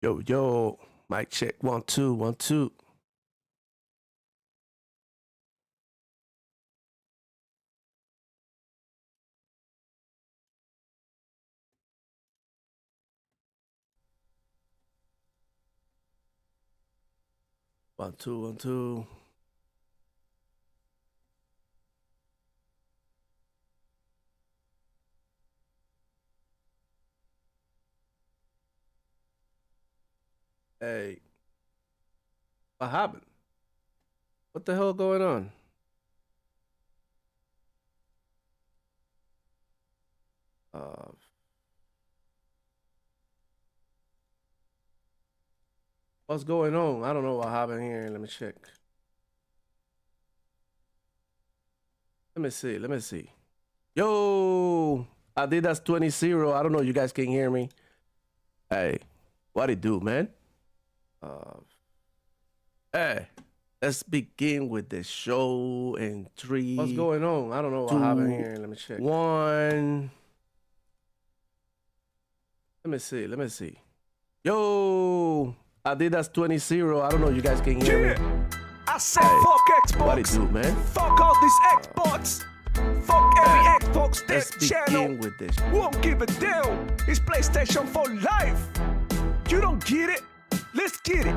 Yo, yo, mic check, 1 2 1 2. One, two, 1 2. Hey, what happened? What the hell going on? Uh, what's going on? I don't know what happened here. Let me check. Let me see. Yo, I did that's 20-0. I don't know. You guys can hear me. Hey, what it do, man? Hey, let's begin with the show in 3. What's going on? I don't know what happened here. Let me check. 1. Let me see. Yo, I did that's 20-0. I don't know. You guys can hear me. I said fuck Xbox. What it do, man? Fuck all these Xbox. Fuck every Xbox dead Let's channel. begin with this. Won't give a damn. It's PlayStation for life. You don't get it? Let's get it.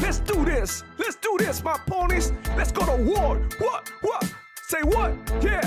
Let's do this. Let's do this, my ponies. Let's go to war. What? Say what? Yeah.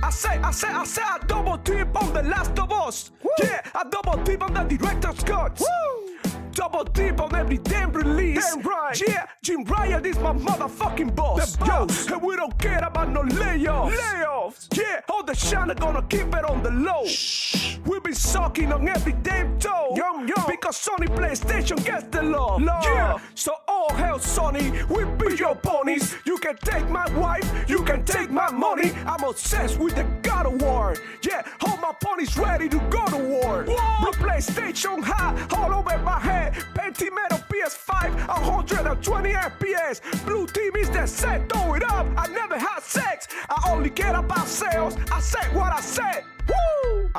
I say I double dip on The Last of Us. Woo. Yeah, I double dip on the director's cut. Woo. Double dip on every damn release. Damn right. Yeah, Jim Ryan is my motherfucking boss. The boss. Yo, and we don't care about no layoffs. Yeah, all the shine are gonna keep it on the low. Shh. We be sucking on every damn toe. Yum. Because Sony PlayStation gets the love. Yeah, so all hell Sony, we be your ponies. You can take my wife, you can take my money. I'm obsessed with the God of War. Yeah, all my ponies ready to go to war. The PlayStation high all over my head. Pentimeter PS5, 120 FPS. Blue team is the set, throw it up. I never had sex, I only care about sales. I said what I said. Woo!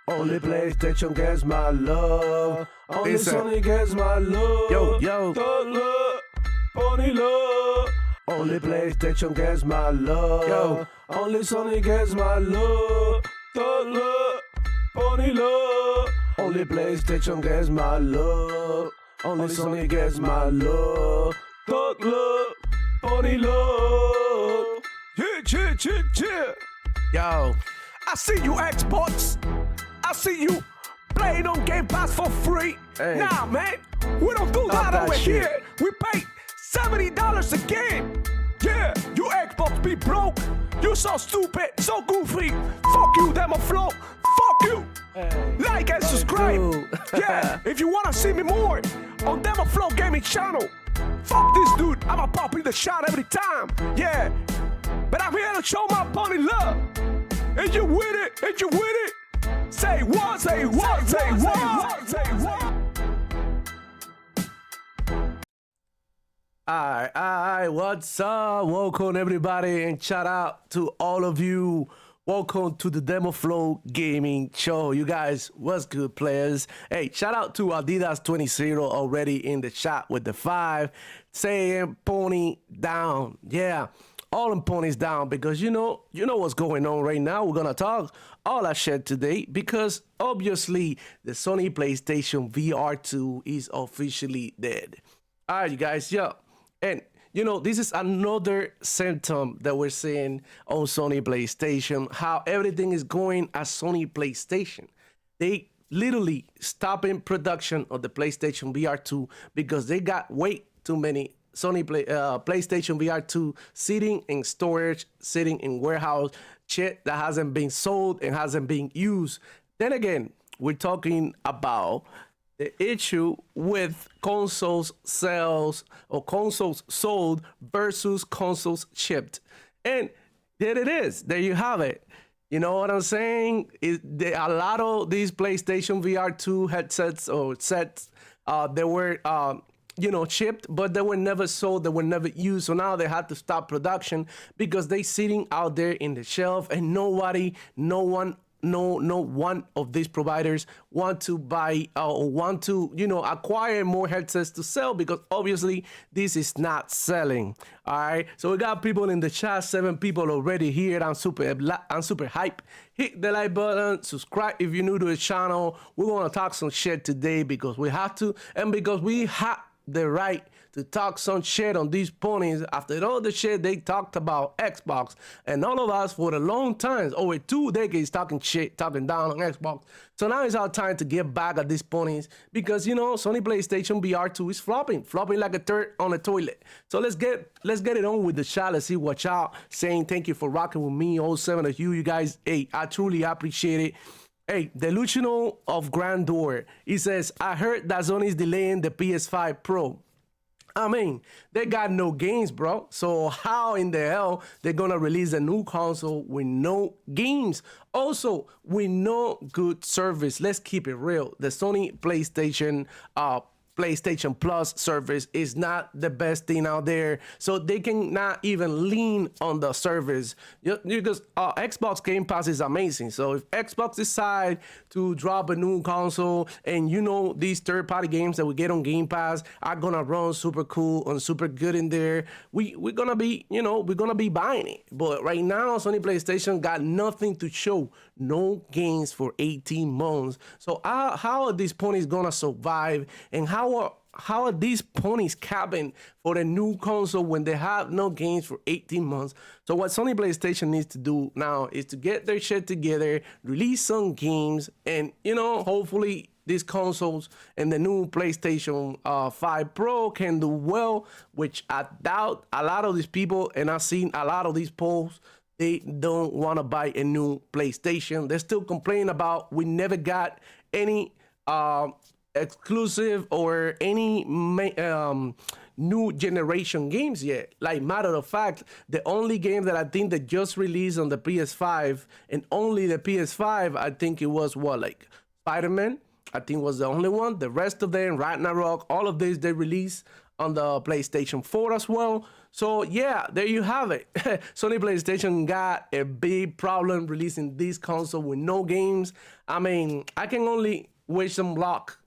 Only PlayStation gets my love. Only Sony gets my love. Yo. Thug love, pony love. Only PlayStation gets my love. Yo. Only Sony gets my love. Thug love, pony love. Only PlayStation gets my love. Only Sony gets my love. Thug love, pony love. Yeah. Yo, I see you Xbox. I see you playing on Game Pass for free. Hey. Nah, man, we don't do Stop that over shit. here. We pay $70 a game. Yeah, you Xbox be broke. You so stupid, so goofy. Fuck you, Demo Flow. Fuck you. Hey. Like and subscribe. do. Yeah, if you wanna see me more on Demo Flow Gaming channel. Fuck this dude, I'ma pop in the shot every time. Yeah, but I'm here to show my pony love. And you with it? Say what? Alright, what's up? Welcome everybody and shout out to all of you. Welcome to the Demo Flow Gaming Show. You guys, what's good, players? Hey, shout out to Adidas 20 already in the chat with the 5 saying pony down. Yeah, all them ponies down because you know what's going on right now. We're gonna talk all that shit today because obviously the Sony PlayStation VR2 is officially dead. All right, you guys, yeah. And this is another symptom that we're seeing on Sony PlayStation, how everything is going at Sony PlayStation. They literally stopping production of the PlayStation VR2 because they got way too many PlayStation VR2 sitting in storage, sitting in warehouse, shit that hasn't been sold and hasn't been used. Then again, we're talking about the issue with consoles sales or consoles sold versus consoles shipped. And there it is. There you have it. You know what I'm saying? A lot of these PlayStation VR2 headsets or sets, they were, shipped, but they were never sold. They were never used. So now they had to stop production because they sitting out there in the shelf and no one no one of these providers want to buy or want to acquire more headsets to sell, because obviously this is not selling. All right, so we got people in the chat, 7 people already here. I'm super hype. Hit the like button, subscribe if you're new to the channel. We want to talk some shit today because we have to, and because we have the right to talk some shit on these ponies after all the shit they talked about Xbox, and all of us for a long time, over 2 decades, talking shit, talking down on Xbox. So now it's our time to get back at these ponies, because Sony PlayStation VR2 is flopping like a turd on a toilet. So let's get it on with the shot. Let's see what y'all saying. Thank you for rocking with me, all 7 of you guys. Hey, I truly appreciate it. Hey, Delusional of Grandeur, he says, I heard that Sony's delaying the PS5 Pro. I mean, they got no games, bro. So how in the hell they're gonna release a new console with no games? Also, with no good service. Let's keep it real. The Sony PlayStation Plus service is not the best thing out there, so they can not even lean on the service, because Xbox Game Pass is amazing. So if Xbox decide to drop a new console, and these third-party games that we get on Game Pass are gonna run super cool and super good in there, we're gonna be buying it. But right now, Sony PlayStation got nothing to show, no games for 18 months. So how are these ponies gonna survive, and how are these ponies capping for the new console when they have no games for 18 months? So what Sony PlayStation needs to do now is to get their shit together, release some games, and hopefully these consoles and the new PlayStation 5 Pro can do well, which I doubt. A lot of these people, and I've seen a lot of these polls, they don't want to buy a new PlayStation. They're still complaining about we never got any exclusive or any new generation games yet. Like, matter of fact, the only game that I think that just released on the PS5, and only the PS5, I think it was like Spider-Man, I think was the only one. The rest of them, Ragnarok, all of these, they released on the PlayStation 4 as well. So yeah, there you have it. Sony PlayStation got a big problem releasing this console with no games. I mean, I can only wish them luck.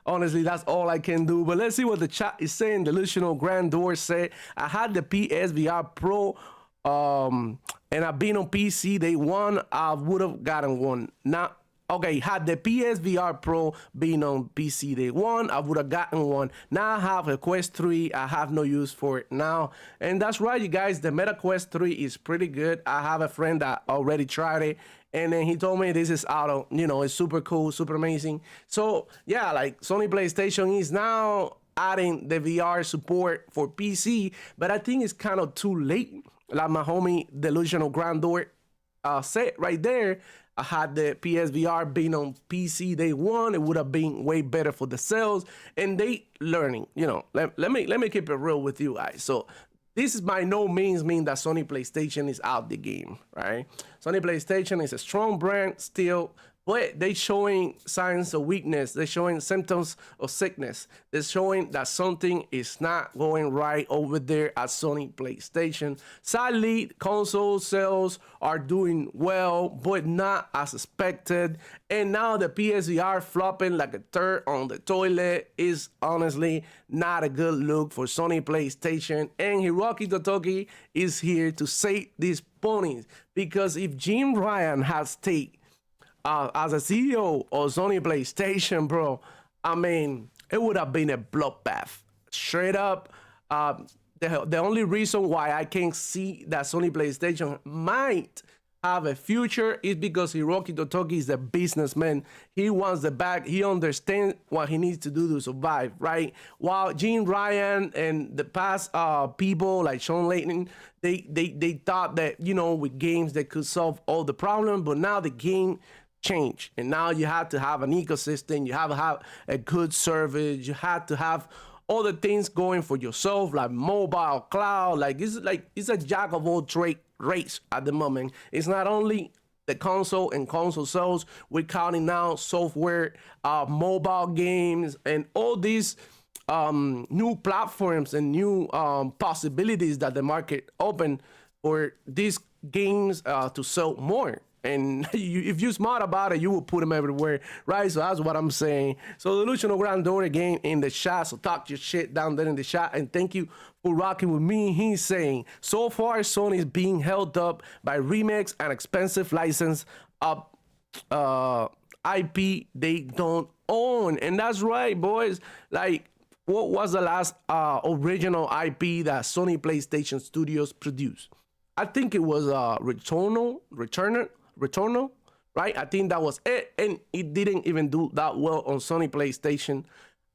Honestly, that's all I can do. But let's see what the chat is saying. Delusional Grandeur said, I had the PSVR Pro and I've been on PC day one, I would have gotten one. Now, okay, had the PSVR Pro been on PC day one, I would have gotten one. Now I have a Quest 3, I have no use for it now. And that's right, you guys, the Meta Quest 3 is pretty good. I have a friend that already tried it, and then he told me this is out of, it's super cool, super amazing. So yeah, like Sony PlayStation is now adding the VR support for PC, but I think it's kind of too late. Like my homie Delusional Grandeur said right there, I had the PSVR being on PC day one, it would have been way better for the sales, and they learning. Let me keep it real with you guys. So this is by no means mean that Sony PlayStation is out the game, right? Sony PlayStation is a strong brand still, but they showing signs of weakness. They're showing symptoms of sickness. They're showing that something is not going right over there at Sony PlayStation. Sadly, console sales are doing well, but not as expected. And now the PSVR flopping like a turd on the toilet is honestly not a good look for Sony PlayStation. And Hiroki Totoki is here to save these ponies, because if Jim Ryan has stayed as a CEO of Sony PlayStation, bro, I mean, it would have been a bloodbath. Straight up, the only reason why I can see that Sony PlayStation might have a future is because Hiroki Totoki is a businessman. He wants the bag. He understands what he needs to do to survive, right? While Gene Ryan and the past people like Sean Layton, they thought that, with games they could solve all the problems, but now the game change, and now you have to have an ecosystem, you have to have a good service, you have to have all the things going for yourself, like mobile, cloud, it's a jack of all trade race at the moment. It's not only the console and console sales, we're counting now software, mobile games, and all these new platforms and new possibilities that the market open for these games to sell more. And if you're smart about it, you will put them everywhere, right? So that's what I'm saying. So the Luciano Grandore again in the chat. So talk your shit down there in the chat. And thank you for rocking with me. He's saying, so far Sony is being held up by remakes and expensive license up IP they don't own. And that's right, boys. Like, what was the last original IP that Sony PlayStation Studios produced? I think it was Returnal, right? I think that was it, and it didn't even do that well on Sony PlayStation.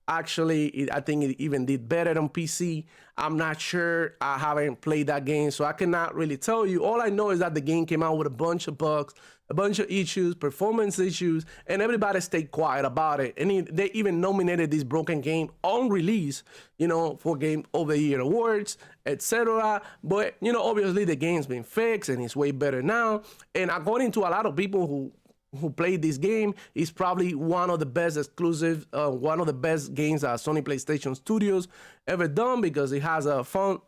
Actually, I think it even did better on PC. I'm not sure. I haven't played that game, so I cannot really tell you. All I know is that the game came out with a bunch of bugs, a bunch of issues, performance issues, and everybody stayed quiet about it. And they even nominated this broken game on release, you know, for Game of the Year awards, etc. But, you know, obviously the game's been fixed and it's way better now. And according to a lot of people who played this game, it's probably one of the best exclusive, one of the best games that Sony PlayStation Studios ever done, because it has a fun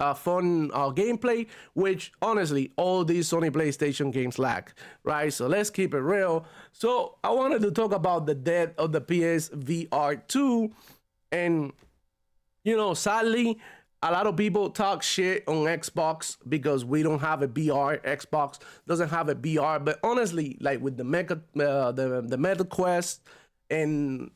gameplay, which honestly all these Sony PlayStation games lack, right? So let's keep it real. So I wanted to talk about the death of the PSVR2, and you know, sadly, a lot of people talk shit on Xbox because we don't have a VR. Xbox doesn't have a VR, but honestly, like with the Meta Quest and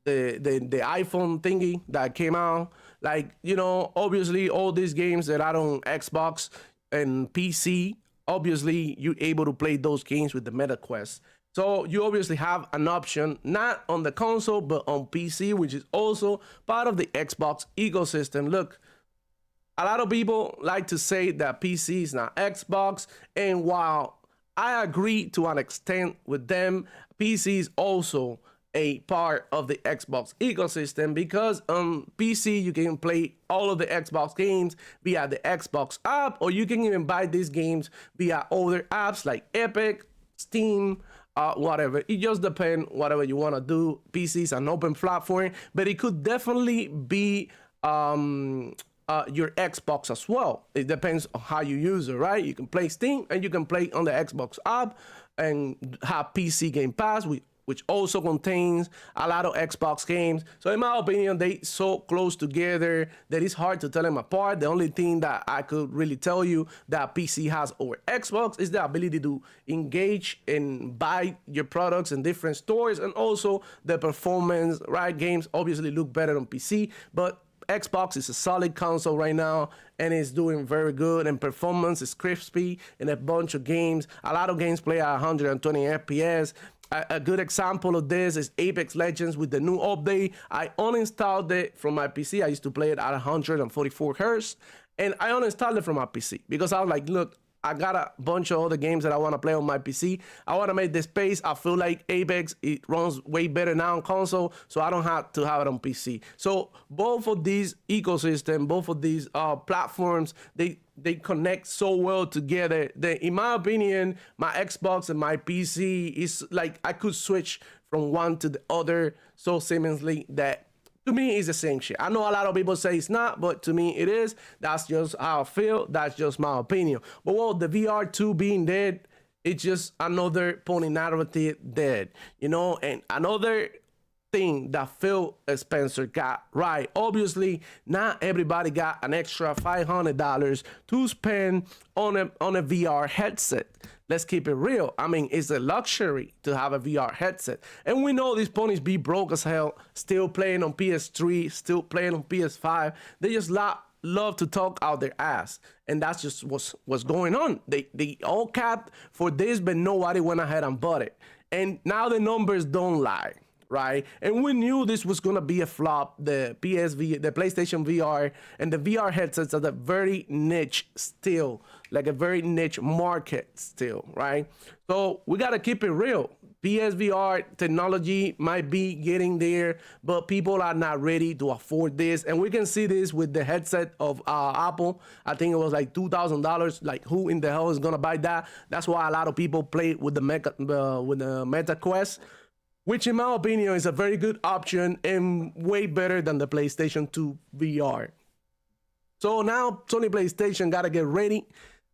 the iPhone thingy that came out, like, you know, obviously all these games that are on Xbox and PC, obviously you're able to play those games with the Meta Quest. So you obviously have an option, not on the console, but on PC, which is also part of the Xbox ecosystem. Look, a lot of people like to say that PC is not Xbox, and while I agree to an extent with them, PC is also a part of the Xbox ecosystem, because on PC you can play all of the Xbox games via the Xbox app, or you can even buy these games via other apps like Epic, Steam, whatever. It just depends whatever you want to do. PC is an open platform, but it could definitely be your Xbox as well. It depends on how you use it, right? You can play Steam and you can play on the Xbox app and have PC Game Pass, which also contains a lot of Xbox games. So in my opinion, they so close together that it's hard to tell them apart. The only thing that I could really tell you that PC has over Xbox is the ability to engage and buy your products in different stores, and also the performance, right? Games obviously look better on PC, but Xbox is a solid console right now, and it's doing very good, and performance is crispy in a bunch of games. A lot of games play at 120 FPS. A good example of this is Apex Legends with the new update. I uninstalled it from my PC. I used to play it at 144 hertz, and I uninstalled it from my PC because I was like, look, I got a bunch of other games that I want to play on my PC. I want to make the space. I feel like Apex, it runs way better now on console, so I don't have to have it on PC. So both of these ecosystems, both of these platforms, they connect so well together that, in my opinion, my Xbox and my PC is like I could switch from one to the other so seamlessly that, to me, it's the same shit. I know a lot of people say it's not, but to me it is. That's just how I feel. That's just my opinion. But well, the VR2 being dead, it's just another pony narrative dead, you know. And another thing that Phil Spencer got right. Obviously, not everybody got an extra $500 to spend on a VR headset. Let's keep it real. I mean, it's a luxury to have a VR headset. And we know these ponies be broke as hell, still playing on PS3, still playing on PS5. They just love to talk out their ass. And that's just what's going on. They all capped for this, but nobody went ahead and bought it. And now the numbers don't lie, right? And we knew this was gonna be a flop. The PlayStation VR and the VR headsets are the very niche still, like a very niche market still, right? So we gotta keep it real. PSVR technology might be getting there, but people are not ready to afford this. And we can see this with the headset of Apple. I think it was like $2,000. Like, who in the hell is gonna buy that? That's why a lot of people play with the Meta Quest, which in my opinion is a very good option and way better than the PlayStation 2 VR. So now Sony PlayStation gotta get ready.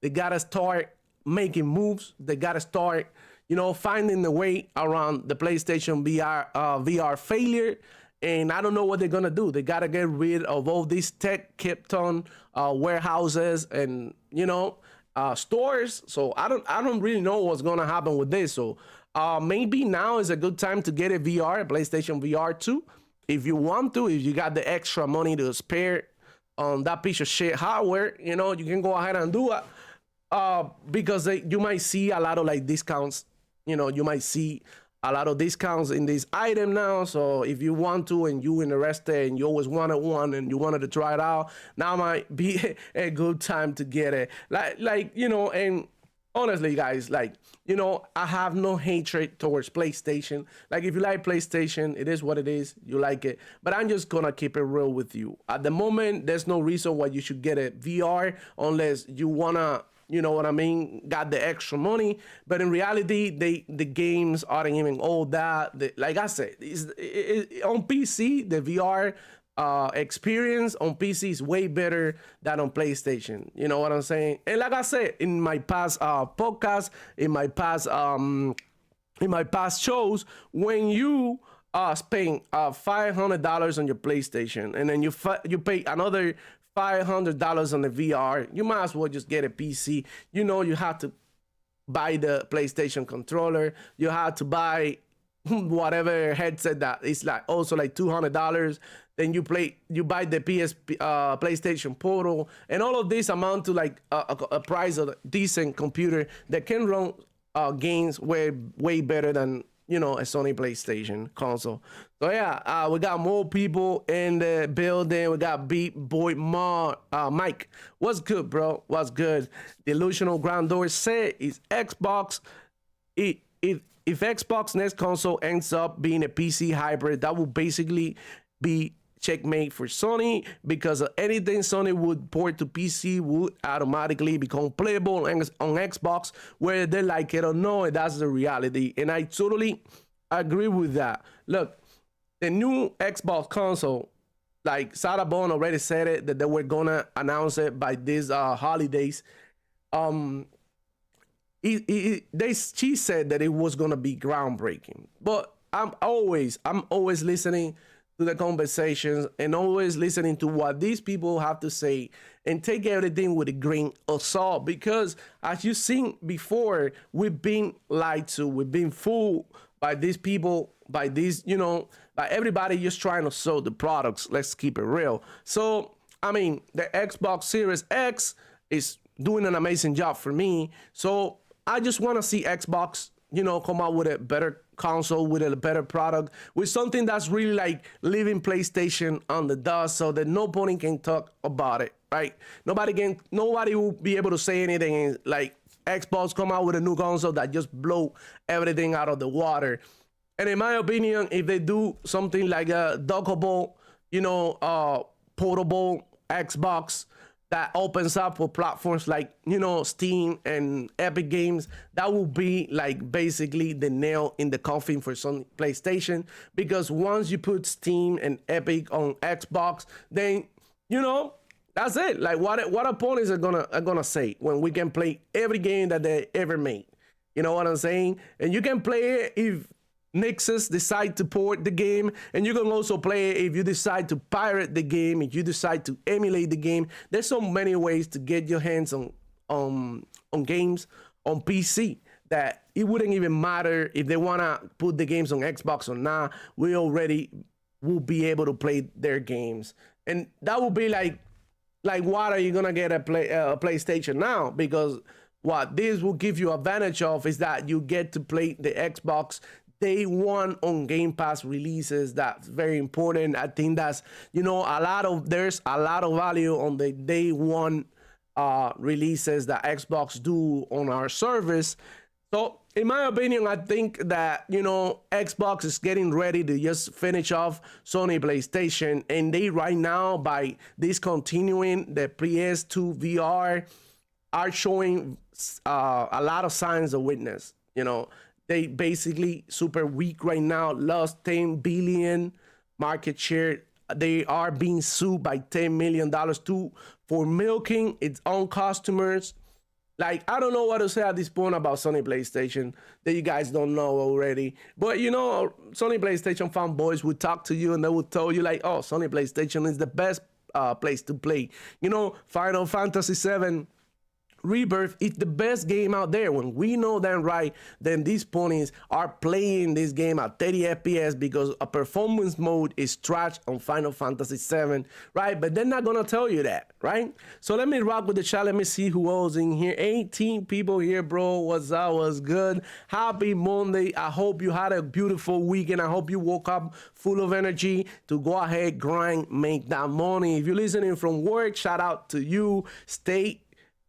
They gotta start making moves. They gotta start, you know, finding the way around the PlayStation VR failure. And I don't know what they're gonna do. They gotta get rid of all these tech kept on warehouses and, you know, stores. So I don't really know what's gonna happen with this. So maybe now is a good time to get a VR, PlayStation VR2, if you want to. If you got the extra money to spare on that piece of shit hardware, you know, you can go ahead and do it. Because you might see a lot of like discounts. You know, you might see a lot of discounts in this item now. So if you want to and you interested and you always wanted one and you wanted to try it out, now might be a good time to get it. Like you know, and honestly, guys, like, you know, I have no hatred towards PlayStation. Like, if you like PlayStation, it is what it is. You like it. But I'm just gonna keep it real with you. At the moment, there's no reason why you should get a VR unless you wanna, you know what I mean, got the extra money. But in reality, the games aren't even all that. Like I said, on PC, the VR experience on PC is way better than on PlayStation. You know what I'm saying? And like I said, in my past podcast, in my past shows, when you spend $500 on your PlayStation and then you pay another $500 on the VR, you might as well just get a PC. You know, you have to buy the PlayStation controller, you have to buy whatever headset that is like also like $200. Then you buy the PlayStation Portal, and all of this amount to like a price of a decent computer that can run games way better than, you know, a Sony PlayStation console. So yeah, we got more people in the building. We got Beat Boy Mike. What's good, bro? What's good? Delusional Grandor said is Xbox. If Xbox next console ends up being a PC hybrid, that will basically be checkmate for Sony, because anything Sony would port to PC would automatically become playable on Xbox, whether they like it or no. That's the reality, and I totally agree with that. Look, the new Xbox console, like Sarah Bond already said it, that they were gonna announce it by these holidays. She said that it was gonna be groundbreaking, but I'm always listening to the conversations and always listening to what these people have to say and take everything with a grain of salt, because as you've seen before, we've been lied to, we've been fooled by these people, by these, you know, by everybody just trying to sell the products. Let's keep it real. So I mean, the Xbox Series X is doing an amazing job for me, so I just want to see Xbox, you know, come out with a better console, with a better product, with something that's really like leaving PlayStation on the dust, so that nobody can talk about it, right? Nobody will be able to say anything like Xbox come out with a new console that just blow everything out of the water. And in my opinion, if they do something like a dockable, you know, portable Xbox that opens up for platforms like, you know, Steam and Epic Games, that will be like basically the nail in the coffin for some PlayStation. Because once you put Steam and Epic on Xbox, then, you know, that's it. Like what opponents are gonna say when we can play every game that they ever made? You know what I'm saying? And you can play it if Nixus decide to port the game, and you can also play it if you decide to pirate the game, if you decide to emulate the game. There's so many ways to get your hands on games on PC that it wouldn't even matter if they wanna put the games on Xbox or not. We already will be able to play their games, and that will be like what are you gonna get a PlayStation now? Because what this will give you advantage of is that you get to play the Xbox day one on Game Pass releases. That's very important. I think that's, you know, there's a lot of value on the day one releases that Xbox do on our service. So in my opinion, I think that, you know, Xbox is getting ready to just finish off Sony PlayStation, and they right now, by discontinuing the PS2 VR, are showing a lot of signs of weakness. You know, they basically super weak right now, lost 10 billion market share. They are being sued by $10 million for milking its own customers. Like, I don't know what to say at this point about Sony PlayStation that you guys don't know already. But, you know, Sony PlayStation fanboys would talk to you and they would tell you, like, oh, Sony PlayStation is the best place to play. You know, Final Fantasy VII Rebirth is the best game out there. When we know that, right, then these ponies are playing this game at 30 FPS because a performance mode is trash on Final Fantasy VII, right? But they're not gonna tell you that, right? So let me rock with the chat. Let me see who else in here. 18 people here, bro. What's up? What's good? Happy Monday. I hope you had a beautiful weekend. I hope you woke up full of energy to go ahead, grind, make that money. If you're listening from work, shout out to you. Stay,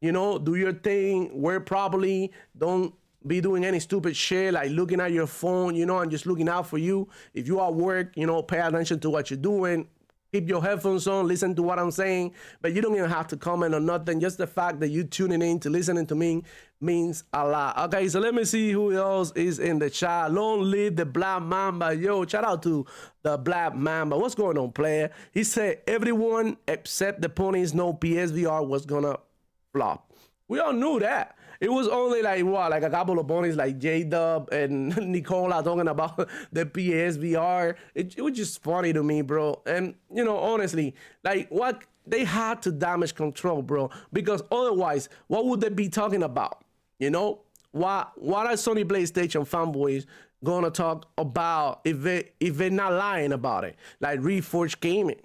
you know, do your thing, work properly. Don't be doing any stupid shit like looking at your phone, you know, and just looking out for you. If you are at work, you know, pay attention to what you're doing. Keep your headphones on, listen to what I'm saying, but you don't even have to comment on nothing. Just the fact that you tuning in to listening to me means a lot. Okay, so let me see who else is in the chat. Long live the Black Mamba. Yo, shout out to the Black Mamba. What's going on, player? He said everyone except the ponies know PSVR was gonna flop. We all knew that. It was only like what, like a couple of ponies like J-Dub and Nicola talking about the PSVR. It was just funny to me, bro. And you know, honestly, like what they had to damage control, bro, because otherwise, what would they be talking about? You know, what are Sony PlayStation fanboys gonna talk about if they're not lying about it? Like Reforged Gaming,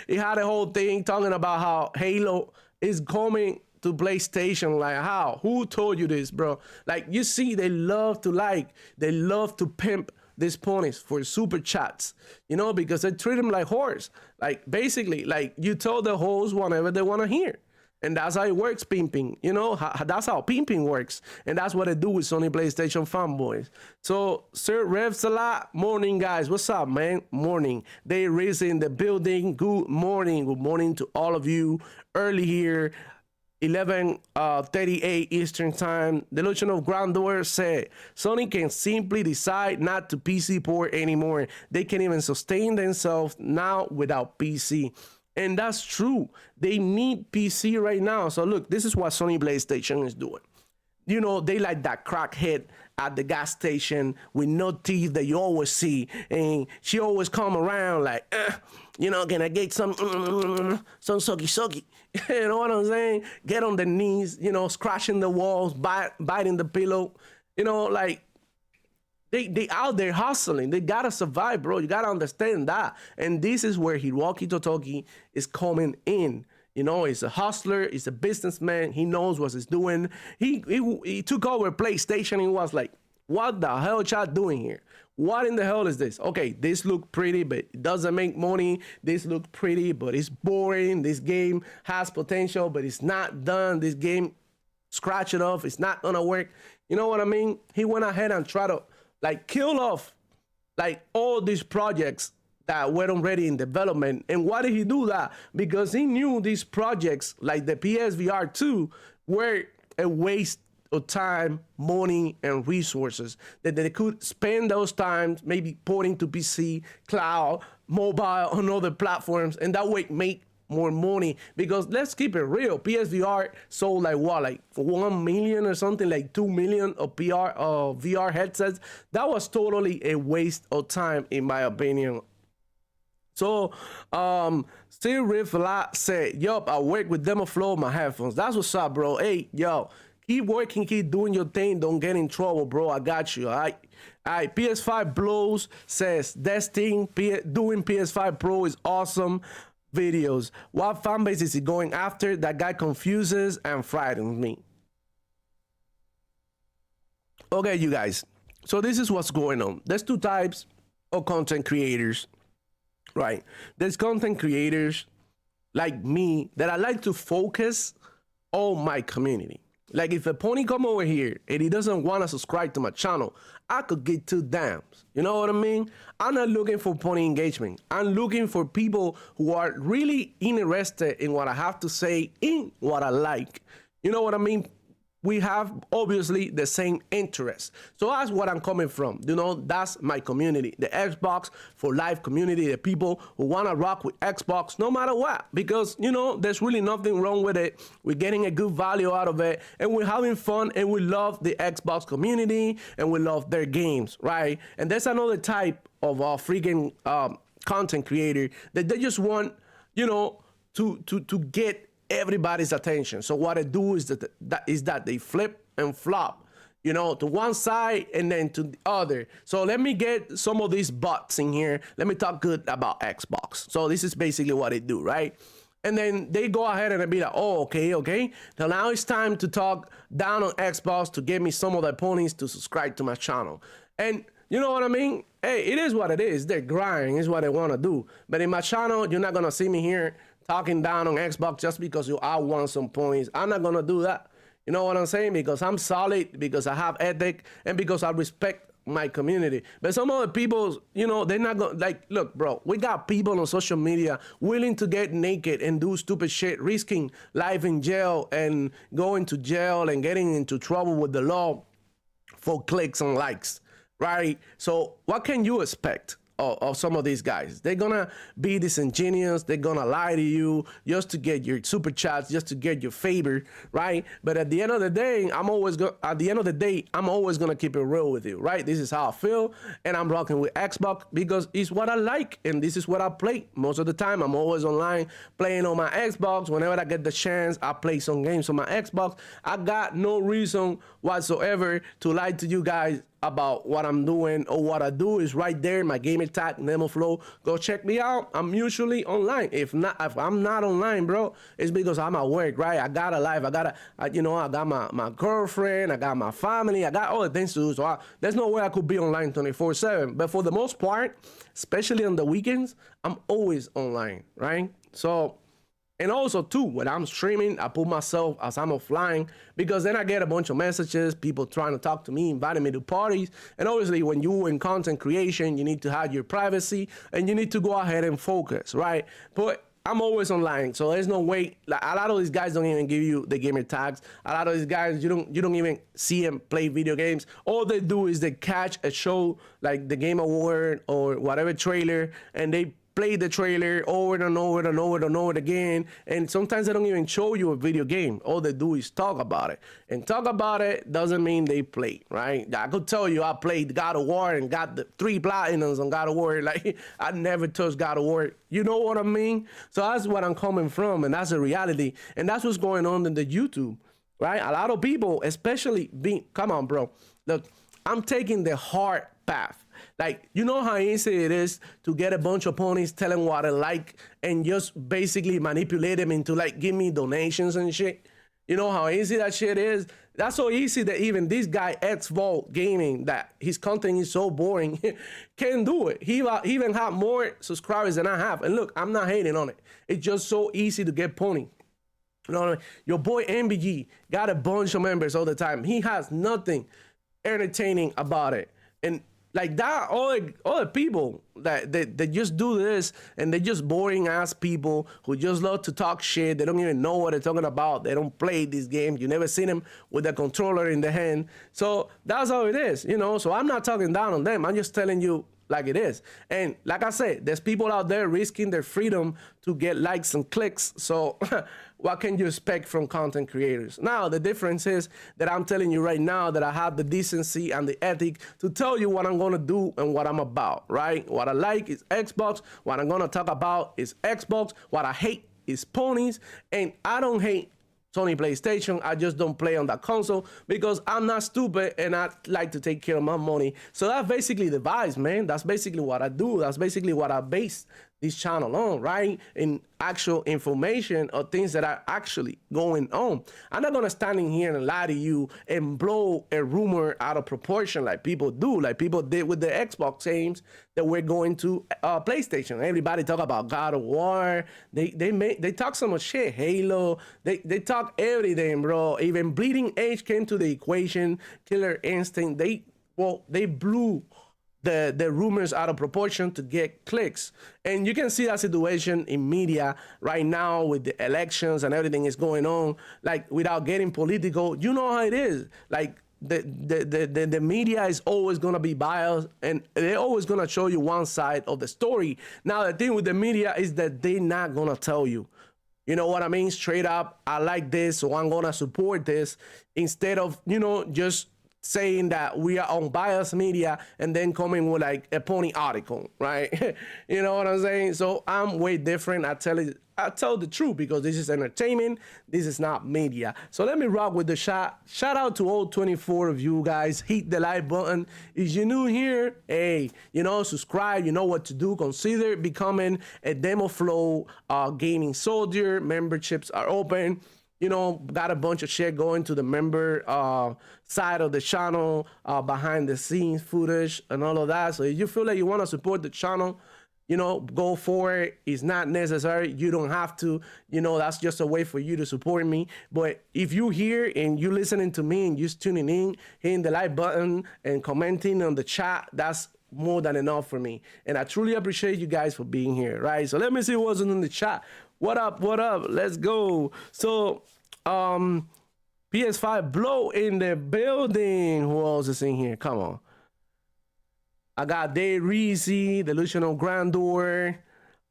he had a whole thing talking about how Halo is coming to PlayStation. Like, how? Who told you this, bro? Like, you see, they love to pimp these ponies for super chats, you know, because they treat them like whores. Like, basically, like, you tell the hoes whatever they want to hear. And that's how it works, pimping. You know, that's how pimping works. And that's what they do with Sony PlayStation fanboys. So, Sir Rev Salah, morning, guys. What's up, man? Morning. They is in the building. Good morning. Good morning to all of you. Early here, 11:38 Eastern Time. The Illusion of Grandeur said, Sony can simply decide not to PC port anymore. They can even sustain themselves now without PC. And that's true. They need PC right now. So look, this is what Sony PlayStation is doing. You know, they like that crackhead at the gas station with no teeth that you always see. And she always come around like, you know, can I get some sucky? You know what I'm saying? Get on the knees, you know, scratching the walls, biting the pillow. You know, like, They out there hustling. They gotta survive, bro. You gotta understand that. And this is where Hiroki Totoki is coming in. You know, he's a hustler. He's a businessman. He knows what he's doing. He took over PlayStation. He was like, what the hell y'all doing here? What in the hell is this? Okay, this look pretty, but it doesn't make money. This look pretty, but it's boring. This game has potential, but it's not done. This game, scratch it off. It's not gonna work. You know what I mean? He went ahead and tried to like kill off like all these projects that were already in development. And why did he do that? Because he knew these projects like the PSVR2 were a waste of time, money, and resources that they could spend those times maybe porting to PC, cloud, mobile, on other platforms, and that way make more money. Because let's keep it real, PSVR sold like what, like 1 million or something, like 2 million of VR headsets. That was totally a waste of time, in my opinion. So Still Riff a lot said, yup, I work with Demo Flow my headphones. That's what's up, bro. Hey, yo, keep working, keep doing your thing, don't get in trouble, bro. I got you. All right, PS5 blows says Destin doing PS5 Pro is awesome videos. What fanbase is he going after? That guy confuses and frightens me. Okay, you guys, so this is what's going on. There's two types of content creators, right? There's content creators like me that I like to focus on my community. Like if a pony come over here and he doesn't want to subscribe to my channel, I could get 2 dams. You know what I mean? I'm not looking for pony engagement. I'm looking for people who are really interested in what I have to say, in what I like. You know what I mean? we have obviously the same interests. So that's what I'm coming from. You know, that's my community, the Xbox for Life community, the people who want to rock with Xbox no matter what, because, you know, there's really nothing wrong with it. We're getting a good value out of it, and we're having fun, and we love the Xbox community, and we love their games, right? And there's another type of freaking content creator that they just want, you know, to get everybody's attention. So what they do is that they flip and flop, you know, to one side and then to the other. So let me get some of these bots in here. Let me talk good about Xbox. So this is basically what they do, right? And then they go ahead and be like, oh, okay. So now it's time to talk down on Xbox to get me some of the ponies to subscribe to my channel. And you know what I mean? Hey, it is what it is. They're grinding, is what they want to do. But in my channel, you're not going to see me here talking down on Xbox just because I want some points. I'm not going to do that. You know what I'm saying? Because I'm solid, because I have ethic, and because I respect my community. But some other people, you know, they're not going to, like, look, bro, we got people on social media willing to get naked and do stupid shit, risking life in jail and going to jail and getting into trouble with the law for clicks and likes. Right? So what can you expect of some of these guys? They're gonna be disingenuous. They're gonna lie to you just to get your super chats, just to get your favor, right? But at the end of the day, I'm always gonna keep it real with you, right? This is how I feel, and I'm rocking with Xbox because it's what I like, and this is what I play most of the time. I'm always online playing on my Xbox. Whenever I get the chance, I play some games on my Xbox. I got no reason whatsoever to lie to you guys about what I'm doing, or what I do is right there, my gamer tag, Nemo Flow. Go check me out. I'm usually online. If I'm not online, bro, it's because I'm at work, right? I got a life. I got my girlfriend. I got my family. I got all the things to do. So there's no way I could be online 24/7. But for the most part, especially on the weekends, I'm always online, right? So. And also, too, when I'm streaming, I put myself as I'm offline, because then I get a bunch of messages, people trying to talk to me, inviting me to parties. And obviously, when you're in content creation, you need to have your privacy, and you need to go ahead and focus, right? But I'm always online, so there's no way. Like, a lot of these guys don't even give you the gamer tags. A lot of these guys, you don't even see them play video games. All they do is they catch a show like the Game Award or whatever trailer, and they play the trailer over and over and over and over again, and sometimes they don't even show you a video game. All they do is talk about it, and talk about it doesn't mean they play, right? I could tell you I played God of War and got the 3 platinums on God of War. Like, I never touched God of War. You know what I mean? So that's what I'm coming from, and that's the reality, and that's what's going on in the YouTube, right? A lot of people, especially come on, bro. Look, I'm taking the hard path. Like, you know how easy it is to get a bunch of ponies, tell them what I like, and just basically manipulate them into, like, give me donations and shit. You know how easy that shit is? That's so easy that even this guy, X-Vault Gaming, that his content is so boring, can do it. He even have more subscribers than I have. And look, I'm not hating on it. It's just so easy to get pony. You know what I mean? Your boy MBG got a bunch of members all the time. He has nothing entertaining about it. And like that, all the people that they just do this, and they're just boring ass people who just love to talk shit. They don't even know what they're talking about. They don't play these games. You never seen them with a controller in the hand. So that's how it is, you know. So I'm not talking down on them. I'm just telling you like it is. And like I said, there's people out there risking their freedom to get likes and clicks. So what can you expect from content creators? Now, the difference is that I'm telling you right now that I have the decency and the ethic to tell you what I'm going to do and what I'm about, right? What I like is Xbox. What I'm going to talk about is Xbox. What I hate is ponies. And I don't hate Sony PlayStation. I just don't play on that console because I'm not stupid and I like to take care of my money. So that's basically the vibes, man. That's basically what I do. That's basically what I base this channel on, right? In actual information or things that are actually going on. I'm not gonna stand in here and lie to you and blow a rumor out of proportion like people do, like people did with the Xbox games that we're going to PlayStation. Everybody talk about God of War. They talk so much shit. Halo. They talk everything, bro. Even Bleeding Edge came to the equation. Killer Instinct. They blew the rumors out of proportion to get clicks. And you can see that situation in media right now with the elections and everything is going on. Like, without getting political, you know how it is. Like, the media is always gonna be biased, and they're always gonna show you one side of the story. Now, the thing with the media is that they're not gonna tell you. You know what I mean? Straight up, I like this, so I'm gonna support this, instead of, you know, just saying that we are on biased media and then coming with like a pony article, right? You know what I'm saying? So I'm way different. I tell the truth, because this is entertainment. This is not media. So let me rock with the shot. Shout out to all 24 of you guys. Hit the like button. If you're new here, hey, you know, subscribe. You know what to do. Consider becoming a Demo Flow gaming soldier. Memberships are open. You know, got a bunch of shit going to the member side of the channel, behind the scenes footage and all of that. So if you feel like you want to support the channel, you know, go for it. It's not necessary. You don't have to. You know, that's just a way for you to support me. But if you're here and you're listening to me and you're tuning in, hitting the like button and commenting on the chat, that's more than enough for me. And I truly appreciate you guys for being here, right? So let me see what's in the chat. What up? What up? Let's go. So, PS5 blow in the building. Who else is in here? Come on. I got Dave Reese, Delusional Grandeur,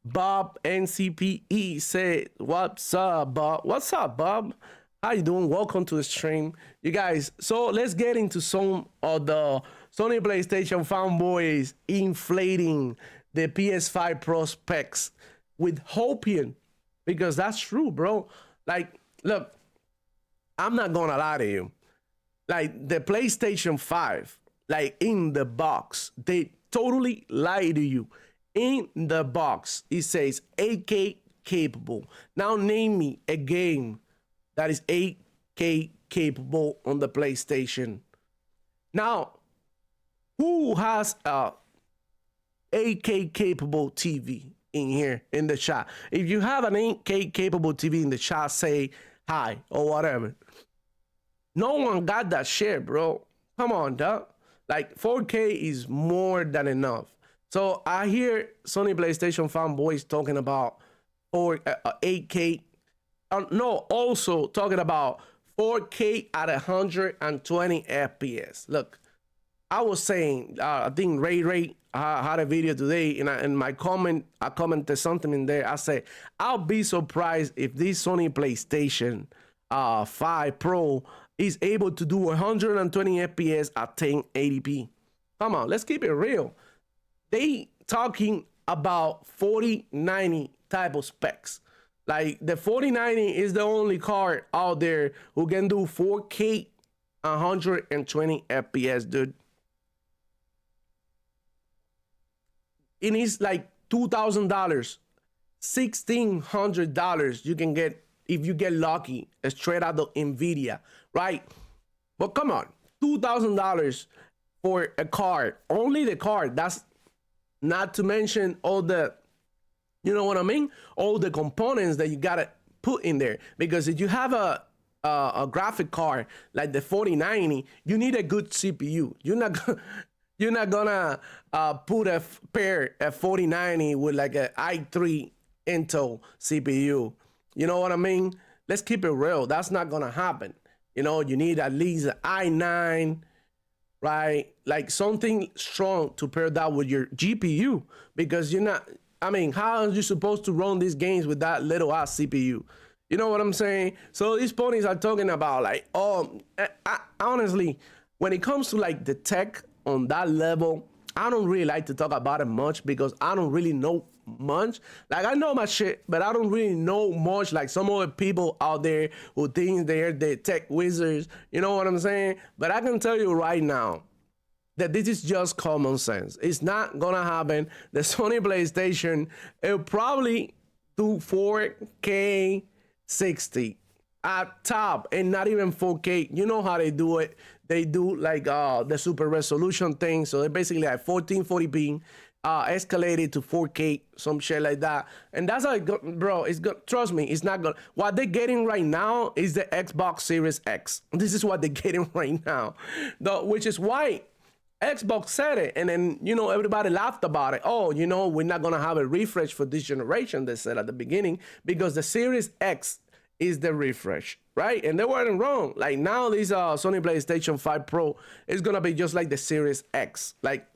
Bob NCPE said, "What's up, Bob? What's up, Bob? How you doing? Welcome to the stream, you guys." So let's get into some of the Sony PlayStation Fanboys inflating the PS5 prospects with Hopium, because that's true, bro. Like, look, I'm not gonna lie to you. Like, the PlayStation 5, like, in the box, they totally lie to you. In the box, it says 8K capable. Now name me a game that is 8K capable on the PlayStation. Now, who has a 8K capable TV in here in the chat? If you have an 8K capable TV in the chat, say hi or whatever. No one got that shit, bro. Come on, dog. Like, 4K is more than enough. So I hear Sony PlayStation Fanboys talking about 8K. No, also talking about 4K at 120 FPS. Look, I was saying, I think Ray had a video today, and in my comment, I commented something in there. I said, I'll be surprised if this Sony PlayStation 5 Pro is able to do 120 FPS at 1080p. Come on, let's keep it real. They talking about 4090 type of specs. Like, the 4090 is the only card out there who can do 4K 120 FPS, dude. It is like $2,000, $1,600 you can get if you get lucky, straight out of NVIDIA, right? But come on, $2,000 for a card, only the card. That's not to mention all the, you know what I mean? All the components that you gotta put in there. Because if you have a graphic card like the 4090, you need a good CPU. You're not gonna put a 4090 with like a i3 Intel CPU. You know what I mean? Let's keep it real. That's not gonna happen. You know, you need at least an i9, right? Like something strong to pair that with your GPU, because you're not, I mean, how are you supposed to run these games with that little ass CPU? You know what I'm saying? So these ponies are talking about like, oh, honestly, when it comes to like the tech on that level, I don't really like to talk about it much, because I don't really know much. Like, I know my shit, but I don't really know much like some other people out there who think they're the tech wizards. You know what I'm saying? But I can tell you right now that this is just common sense. It's not gonna happen. The Sony PlayStation, it'll probably do 4K 60 at top, and not even 4K. You know how they do it. They do like the super resolution thing. So they're basically like 1440p escalated to 4K, some shit like that. And that's how it go, bro. It's good. Trust me, it's not good. What they're getting right now is the Xbox Series X. This is what they're getting right now, which is why Xbox said it, and then everybody laughed about it. Oh, we're not gonna have a refresh for this generation. They said at the beginning because the Series X is the refresh, right? And they weren't wrong. Like now, this Sony PlayStation 5 Pro is gonna be just like the Series X. Like,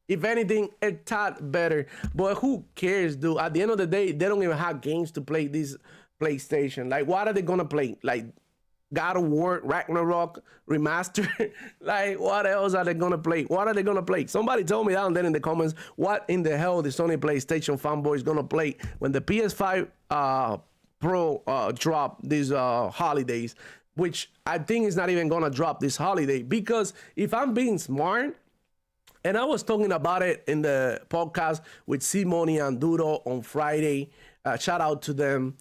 if anything, a tad better. But who cares, dude? At the end of the day, they don't even have games to play this PlayStation. Like, what are they gonna play? Like God of War, Ragnarok, Remaster. Like, what else are they gonna play? What are they gonna play? Somebody told me down there in the comments, what in the hell the Sony PlayStation Fanboys gonna play when the PS5 Pro drop these holidays, which I think is not even gonna drop this holiday. Because if I'm being smart, and I was talking about it in the podcast with Simone and Duro on Friday. Shout out to them.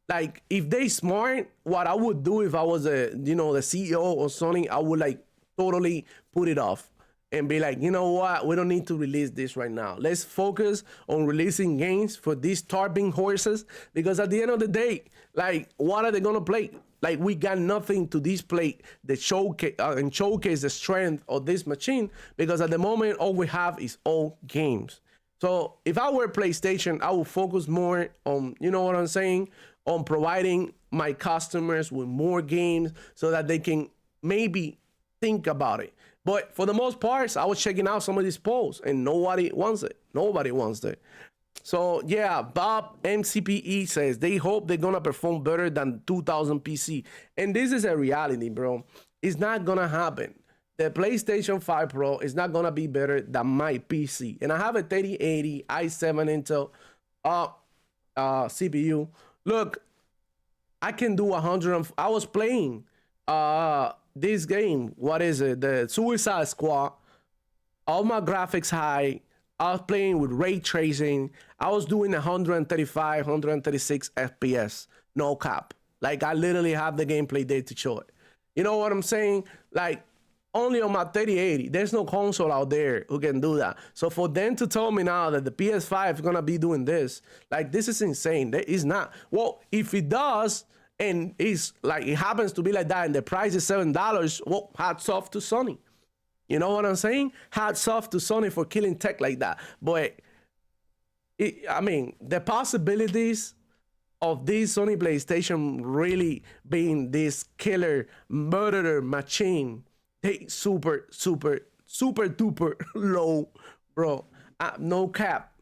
Like, if they smart, what I would do if I was the CEO of Sony, I would like totally put it off and be like, you know what? We don't need to release this right now. Let's focus on releasing games for these starving horses. Because at the end of the day, like, what are they gonna play? Like, we got nothing to display the showcase and showcase the strength of this machine, because at the moment all we have is old games. So if I were PlayStation, I would focus more on, you know what I'm saying, on providing my customers with more games so that they can maybe think about it. But for the most part, I was checking out some of these polls and nobody wants it. Nobody wants it. So yeah, Bob MCPE says they hope they're gonna perform better than 2000 PC. And this is a reality, bro. It's not gonna happen. The PlayStation 5 Pro is not gonna be better than my PC. And I have a 3080 i7 Intel CPU. Look, I can do 100. I was playing this game. What is it? The Suicide Squad. All my graphics high. I was playing with ray tracing. I was doing 135, 136 FPS. No cap. Like, I literally have the gameplay there to show it. You know what I'm saying? Like, only on my 3080. There's no console out there who can do that. So for them to tell me now that the PS5 is gonna be doing this, like, this is insane. That is not. Well, if it does, and it's like it happens to be like that, and the price is $7, well, hats off to Sony. You know what I'm saying? Hats off to Sony for killing tech like that. But I mean, the possibilities of this Sony PlayStation really being this killer murderer machine, they super duper low, bro. No cap.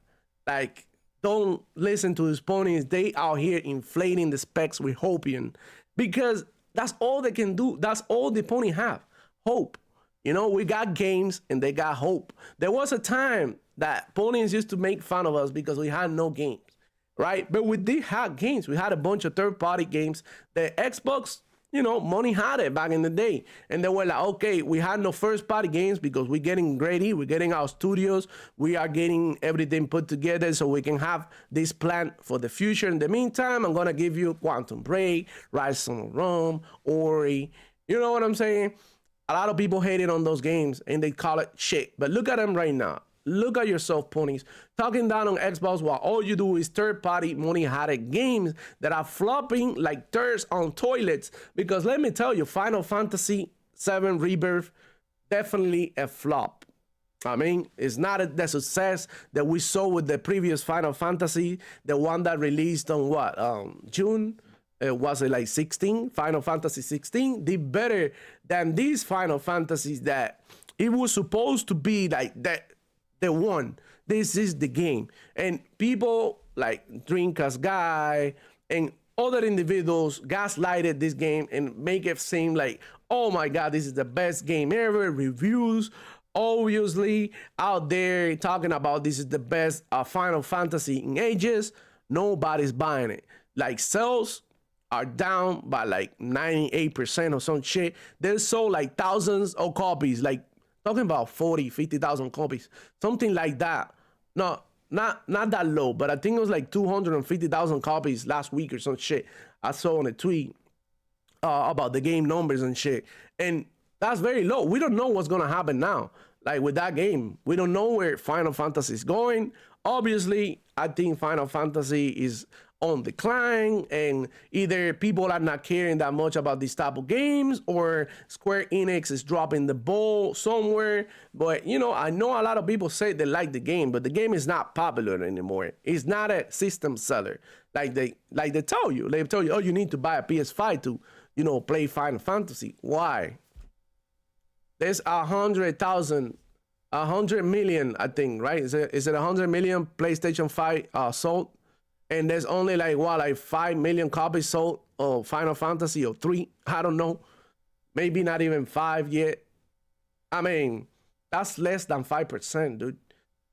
Like, don't listen to these ponies. They out here inflating the specs with Hopium, because that's all they can do. That's all the pony have. Hope. You know, we got games and they got hope. There was a time that ponies used to make fun of us because we had no games, right? But we did have games. We had a bunch of third-party games. The Xbox, money had it back in the day. And they were like, okay, we had no first-party games because we're getting ready. We're getting our studios. We are getting everything put together so we can have this plan for the future. In the meantime, I'm going to give you Quantum Break, Rise of Rome, Ori. You know what I'm saying? A lot of people hated on those games and they call it shit. But look at them right now. Look at yourself, ponies. Talking down on Xbox while all you do is third-party money-had games that are flopping like turds on toilets. Because let me tell you, Final Fantasy VII Rebirth, definitely a flop. I mean, it's not the success that we saw with the previous Final Fantasy, the one that released on what, June? Was it like 16? Final Fantasy 16 did better than these Final Fantasies that it was supposed to be like that. The one, this is the game. And people like Dreamcast Guy and other individuals gaslighted this game and make it seem like, oh my God, this is the best game ever. Reviews obviously out there talking about this is the best Final Fantasy in ages. Nobody's buying it. Like, sales are down by like 98% or some shit. They sold like thousands of copies, like talking about 40, 50,000 copies, something like that. No, not that low, but I think it was like 250,000 copies last week or some shit. I saw on a tweet about the game numbers and shit. And that's very low. We don't know what's gonna happen now. Like with that game, we don't know where Final Fantasy is going. Obviously, I think Final Fantasy is on decline, and either people are not caring that much about these type of games, or Square Enix is dropping the ball somewhere. But you know, I know a lot of people say they like the game, but the game is not popular anymore. It's not a system seller like they tell you. They tell you, oh, you need to buy a PS5 to, you know, play Final Fantasy. Why? There's 100 million, I think, right? Is it 100 million PlayStation 5 sold? And there's only like 5 million copies sold of Final Fantasy, or 3, I don't know. Maybe not even 5 yet. I mean, that's less than 5%, dude.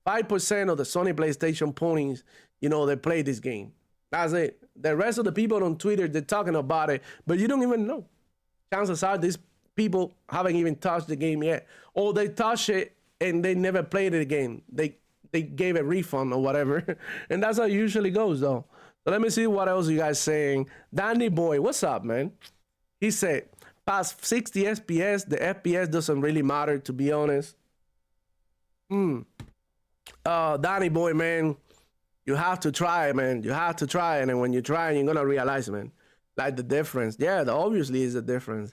5% of the Sony PlayStation ponies, you know, they play this game. That's it. The rest of the people on Twitter, they're talking about it, but you don't even know. Chances are these people haven't even touched the game yet. Or they touch it and they never played it again. They gave a refund or whatever. And that's how it usually goes, though. So let me see what else you guys saying. Danny Boy, what's up, man? He said, past 60 FPS, the FPS doesn't really matter, to be honest. Danny Boy, man, you have to try it, man. You have to try it. And when you try it, you're going to realize, man, like the difference. Yeah, obviously is a difference.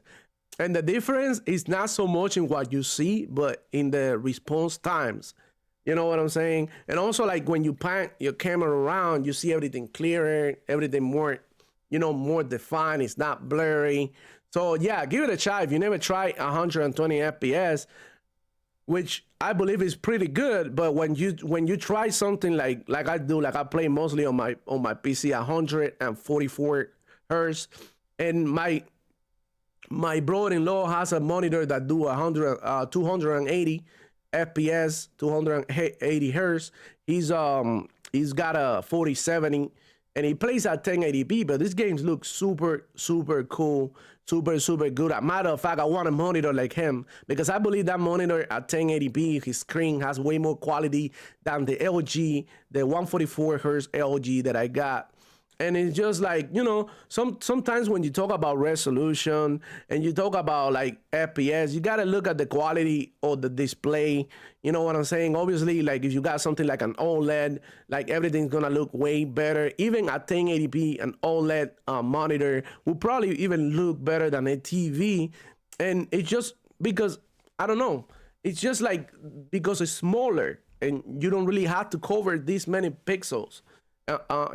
And the difference is not so much in what you see, but in the response times. You know what I'm saying? And also, like, when you pan your camera around, you see everything clearer, everything more, you know, more defined. It's not blurry. So yeah, give it a try. If you never tried 120 FPS, which I believe is pretty good, but when you try something like I do, like I play mostly on my PC 144 hertz, and my brother-in-law has a monitor that do 280 FPS, 280 hertz. He's got a 4070, and he plays at 1080p. But this games look super cool, super good. As a matter of fact, I want a monitor like him, because I believe that monitor at 1080p, his screen has way more quality than the LG, the 144 hertz LG that I got. And it's just like, you know, sometimes when you talk about resolution and you talk about like FPS, you got to look at the quality of the display. You know what I'm saying? Obviously, like if you got something like an OLED, like everything's going to look way better. Even at 1080p, an OLED monitor will probably even look better than a TV. And it's just because, I don't know, it's just like because it's smaller and you don't really have to cover this many pixels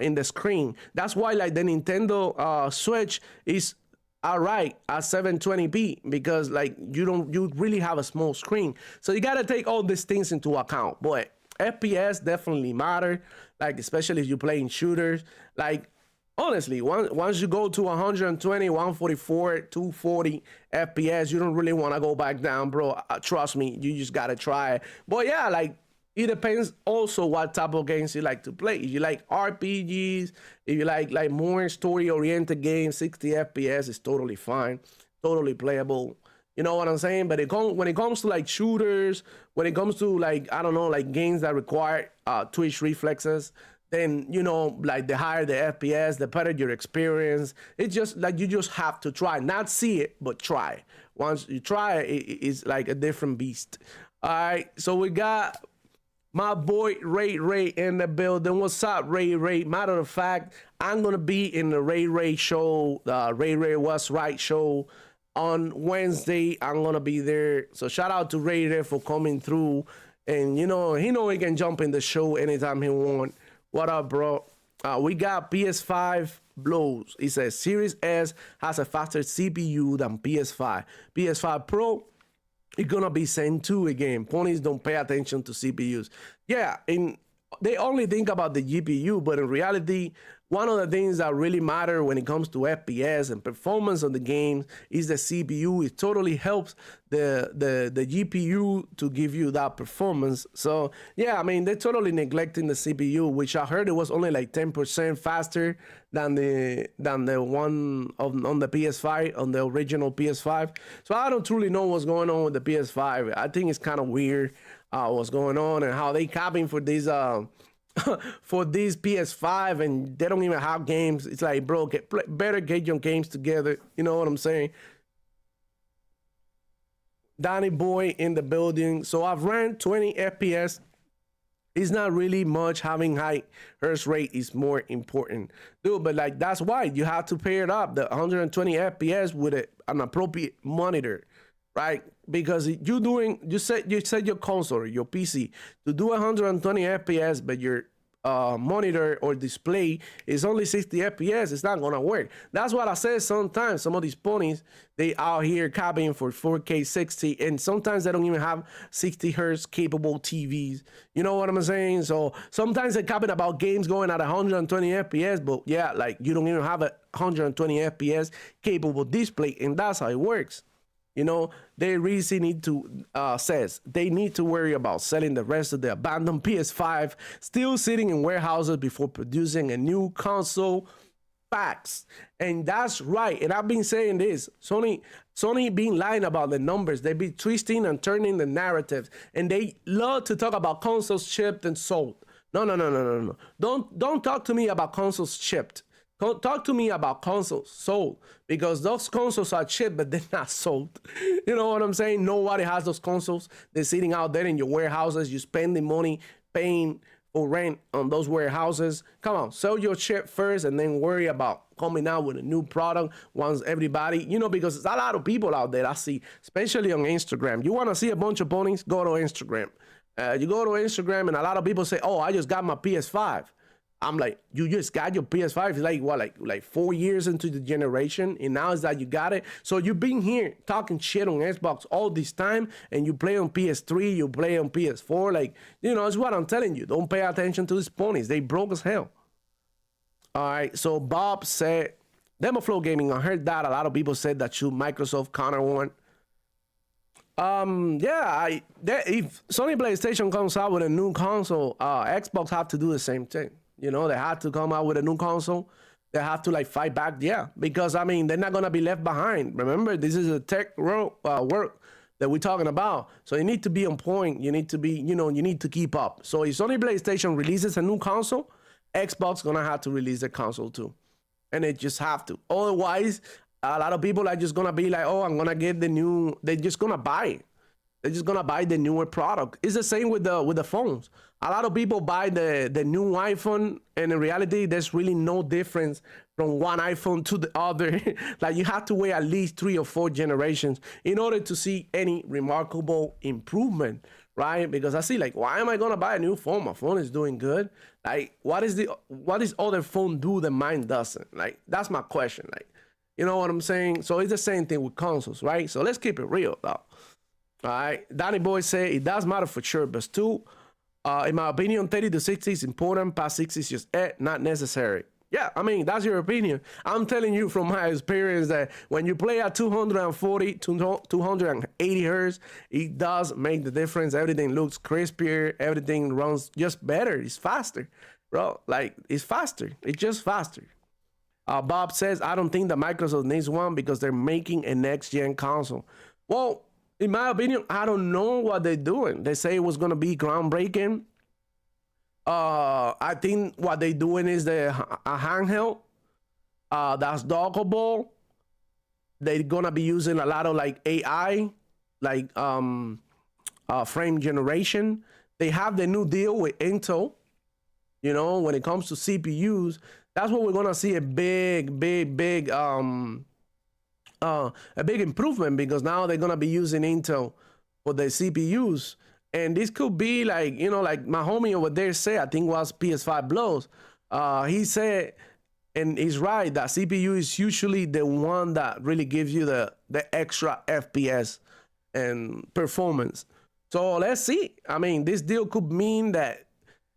in the screen. That's why like the Nintendo Switch is all right at 720p, because like you really have a small screen. So you got to take all these things into account. But FPS definitely matter, like especially if you're playing shooters. Like honestly, once you go to 120, 144, 240 FPS, you don't really want to go back down, bro. Trust me, you just got to try it. But yeah, like it depends also what type of games you like to play. If you like RPGs, if you like more story-oriented games, 60 FPS is totally fine, totally playable. You know what I'm saying? But when it comes to like shooters, when it comes to like, I don't know, like games that require twitch reflexes, then, you know, like the higher the FPS, the better your experience. It's just like you just have to try, not see it, but try. Once you try it, it's like a different beast. All right, so we got my boy Ray in the building. What's up, Ray? Matter of fact, I'm gonna be in the Ray show, Ray What's Right show on Wednesday. I'm gonna be there. So shout out to Ray for coming through. And you know, he can jump in the show anytime he want. What up, bro? We got PS5 blows. It says Series S has a faster CPU than PS5. PS5 Pro, it's gonna be Zen 2 again. Ponies don't pay attention to CPUs. Yeah, they only think about the GPU, but in reality, one of the things that really matter when it comes to FPS and performance of the games is the CPU. It totally helps the GPU to give you that performance. So yeah, I mean, they're totally neglecting the CPU, which I heard it was only like 10% faster than the one on the PS5, on the original PS5. So I don't truly know what's going on with the PS5. I think it's kind of weird what's going on and how they copying for these for these PS5, and they don't even have games. It's like, bro, better get your games together. You know what I'm saying? Donnie Boy in the building. So I've ran 20 FPS It's not really much having high hertz rate is more important, dude. But like that's why you have to pair it up the 120 FPS with an appropriate monitor, right? Because you set your console or your PC to do 120 FPS, but your monitor or display is only 60 FPS, it's not gonna work. That's what I said. Sometimes some of these ponies, they out here copying for 4K 60, and sometimes they don't even have 60 hertz capable TVs. You know what I'm saying? So sometimes they're copying about games going at 120 FPS, but yeah, like you don't even have a 120 FPS capable display, and that's how it works. You know, they really need to, says they need to worry about selling the rest of the abandoned PS5 still sitting in warehouses before producing a new console. Facts. And that's right. And I've been saying this. Sony been lying about the numbers. They be twisting and turning the narratives. And they love to talk about consoles shipped and sold. No. Don't talk to me about consoles shipped. Talk to me about consoles sold, because those consoles are shipped, but they're not sold. You know what I'm saying? Nobody has those consoles. They're sitting out there in your warehouses. You spending money paying for rent on those warehouses. Come on, sell your shit first and then worry about coming out with a new product once everybody, you know, because there's a lot of people out there I see, especially on Instagram. You want to see a bunch of ponies? Go to Instagram. You go to Instagram and a lot of people say, oh, I just got my PS5. I'm like, you just got your PS5. It's like what, like 4 years into the generation, and now it's that you got it. So you've been here talking shit on Xbox all this time, and you play on PS3, you play on PS4. Like, you know, it's what I'm telling you. Don't pay attention to these ponies. They broke as hell. All right. So Bob said, DemoFlow Gaming. I heard that a lot of people said that should Microsoft counter one. Yeah, if Sony PlayStation comes out with a new console, Xbox have to do the same thing. You know, they have to come out with a new console. They have to like fight back, yeah, because I mean they're not gonna be left behind. Remember, this is a tech work that we're talking about, so you need to be on point. You need to be, you know, you need to keep up. So if Sony PlayStation releases a new console, Xbox gonna have to release a console too, and they just have to. Otherwise, a lot of people are just gonna be like, oh, I'm gonna get the new. They're just gonna buy it. They're just gonna buy the newer product. It's the same with the phones. A lot of people buy the new iPhone, and in reality, there's really no difference from one iPhone to the other. Like you have to wait at least 3 or 4 generations in order to see any remarkable improvement, right? Because I see like, why am I gonna buy a new phone? My phone is doing good. Like, what is other phone do that mine doesn't? Like, that's my question. Like, you know what I'm saying? So it's the same thing with consoles, right? So let's keep it real though. All right, Danny Boy said it does matter for sure, but still, in my opinion, 30 to 60 is important. Past 60 is just not necessary. Yeah, I mean, that's your opinion. I'm telling you from my experience that when you play at 240 to 280 hertz, it does make the difference. Everything looks crispier. Everything runs just better. It's faster, bro. Like, it's faster. It's just faster. Bob says, I don't think that Microsoft needs one because they're making a next-gen console. Well, in my opinion, I don't know what they're doing. They say it was going to be groundbreaking. I think what they're doing is a handheld that's dockable. They're going to be using a lot of like AI, like frame generation. They have the new deal with Intel. You know, when it comes to CPUs, that's what we're going to see a big improvement, because now they're gonna be using Intel for the CPUs, and this could be like, you know, like my homie over there said, I think was PS5 Blows. He said, and he's right, that CPU is usually the one that really gives you the extra FPS and performance. So let's see. I mean, this deal could mean that.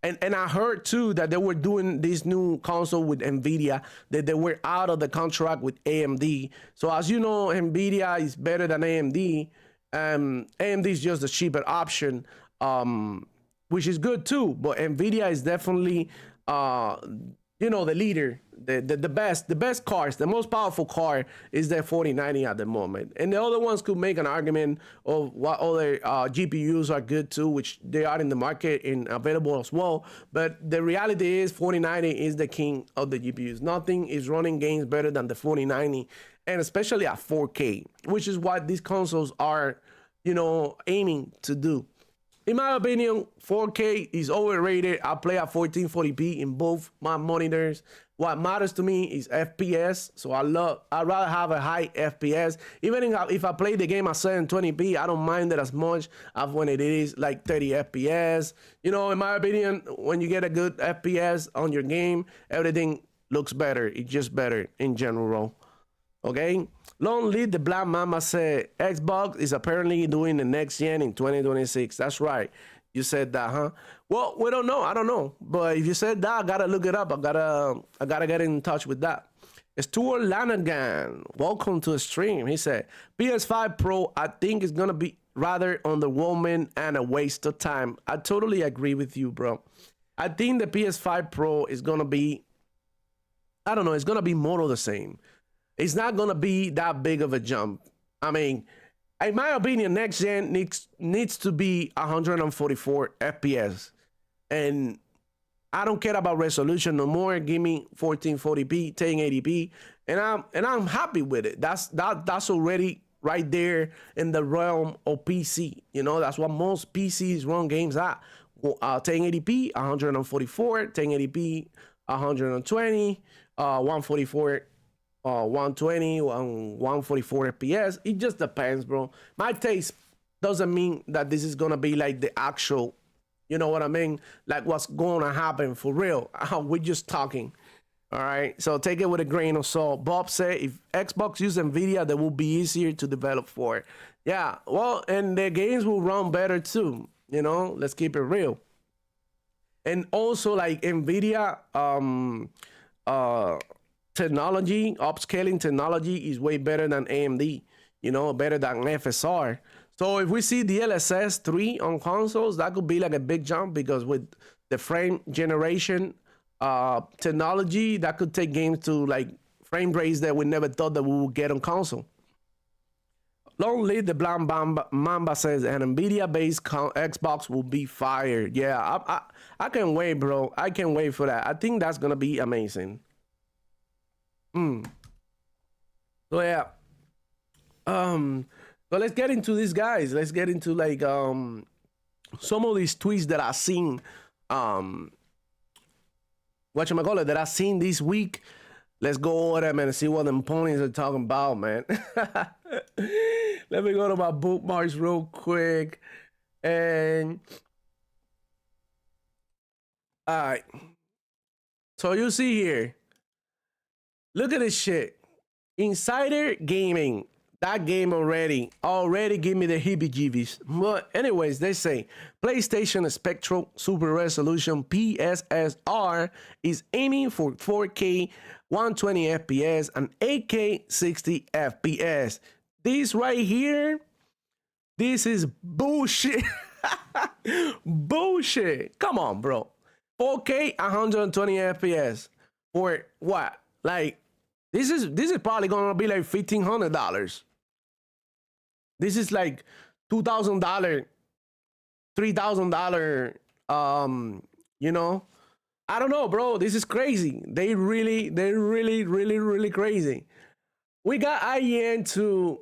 And I heard too that they were doing this new console with NVIDIA, that they were out of the contract with AMD. So as you know, NVIDIA is better than AMD. AMD is just the cheaper option, which is good too. But NVIDIA is definitely, you know, the leader, the best cars, the most powerful car is the 4090 at the moment. And the other ones could make an argument of what other GPUs are good too, which they are in the market and available as well. But the reality is 4090 is the king of the GPUs. Nothing is running games better than the 4090, and especially at 4K, which is what these consoles are, you know, aiming to do. In my opinion, 4K is overrated. I play at 1440p in both my monitors. What matters to me is FPS. So I'd rather have a high FPS. Even if I play the game at 720p, I don't mind it as much as when it is like 30 FPS. You know, in my opinion, when you get a good FPS on your game, everything looks better. It's just better in general. Okay? Long Live the Black Mama said Xbox is apparently doing the next gen in 2026. That's right. You said that, huh? Well, we don't know. I don't know. But if you said that, I gotta look it up. I gotta get in touch with that. Stuart Lanigan, welcome to the stream. He said PS5 Pro, I think is gonna be rather underwhelming and a waste of time. I totally agree with you, bro. I think the PS5 Pro is gonna be, I don't know, it's gonna be more of the same. It's not gonna be that big of a jump. I mean, in my opinion, next gen needs to be 144 FPS, and I don't care about resolution no more. Give me 1440p, 1080p, and I'm happy with it. That's already right there in the realm of PC. You know, that's what most PCs run games at. 1080p, 144, 1080p, 120, 144. 120, 144 FPS. It just depends, bro. My taste doesn't mean that this is gonna be like the actual, you know what I mean? Like what's gonna happen for real. We're just talking. All right. So take it with a grain of salt. Bob said if Xbox use NVIDIA, that will be easier to develop for. Yeah. Well, and the games will run better too. You know, let's keep it real. And also like NVIDIA, technology, upscaling technology is way better than AMD, you know, better than FSR. So if we see DLSS 3 on consoles, that could be like a big jump, because with the frame generation technology, that could take games to like frame rates that we never thought that we would get on console. Long Live the Black Mamba says an NVIDIA-based Xbox will be fired. Yeah, I can't wait, bro. I can't wait for that. I think that's gonna be amazing. So yeah, but let's get into these guys. Let's get into like some of these tweets that I've seen, whatchamacallit, that I've seen this week. Let's go over them and see what them ponies are talking about, man. Let me go to my bookmarks real quick. And all right, so you see here, look at this shit. Insider Gaming. That game already give me the heebie-jeebies. But anyways, they say PlayStation Spectral Super Resolution PSVR is aiming for 4K 120 FPS and 8K 60 FPS. This right here, this is bullshit. Bullshit. Come on, bro. 4K 120 FPS for what? Like, this is probably gonna be like $1,500. This is like $2,000, $3,000. You know, I don't know, bro. This is crazy. They're really crazy. We got IGN to.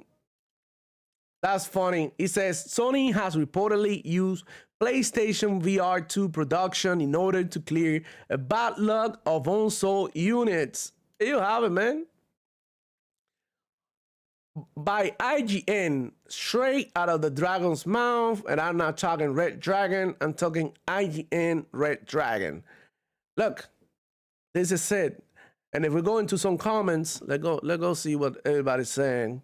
That's funny. It says Sony has reportedly used PlayStation VR2 production in order to clear a backlog of unsold units. There you have it, man. By IGN, straight out of the dragon's mouth, and I'm not talking Red Dragon, I'm talking IGN Red Dragon. Look, this is it. And if we go into some comments, let's go see what everybody's saying.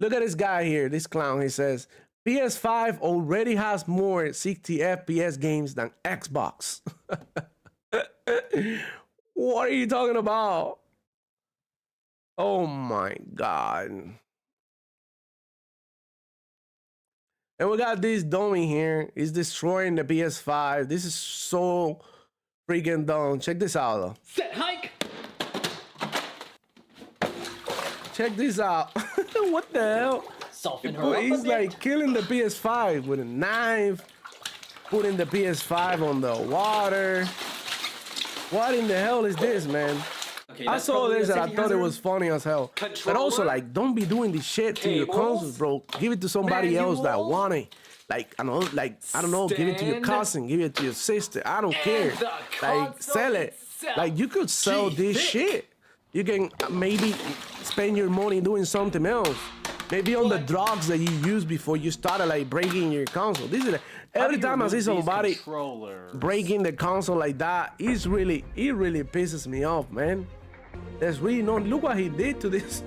Look at this guy here, this clown. He says, PS5 already has more 60 FPS games than Xbox. What are you talking about? Oh my God. And we got this dummy here. He's destroying the PS5. This is so freaking dumb. Check this out though. Set hike. Check this out. What the hell? Soften her up He's a bit. like killing the PS5 with a knife, putting the PS5 on the water. What in the hell is this, man? Okay, I that's saw probably this a and I safety thought it hazard. was funny as hell. But Controller? also, like, don't be doing this shit to your Cables? consoles, bro. Give it to somebody else that Manual? want it. Like, I don't know, give it to your Stand? cousin, give it to your sister. I don't care. the Like, sell console it. itself. Like, you could sell this Thick. shit. You can maybe spend your money doing something else. Maybe on the drugs that you used before you started like breaking your console. This is every time I see somebody breaking the console like that, it really pisses me off, man. There's really no. Look what he did to this,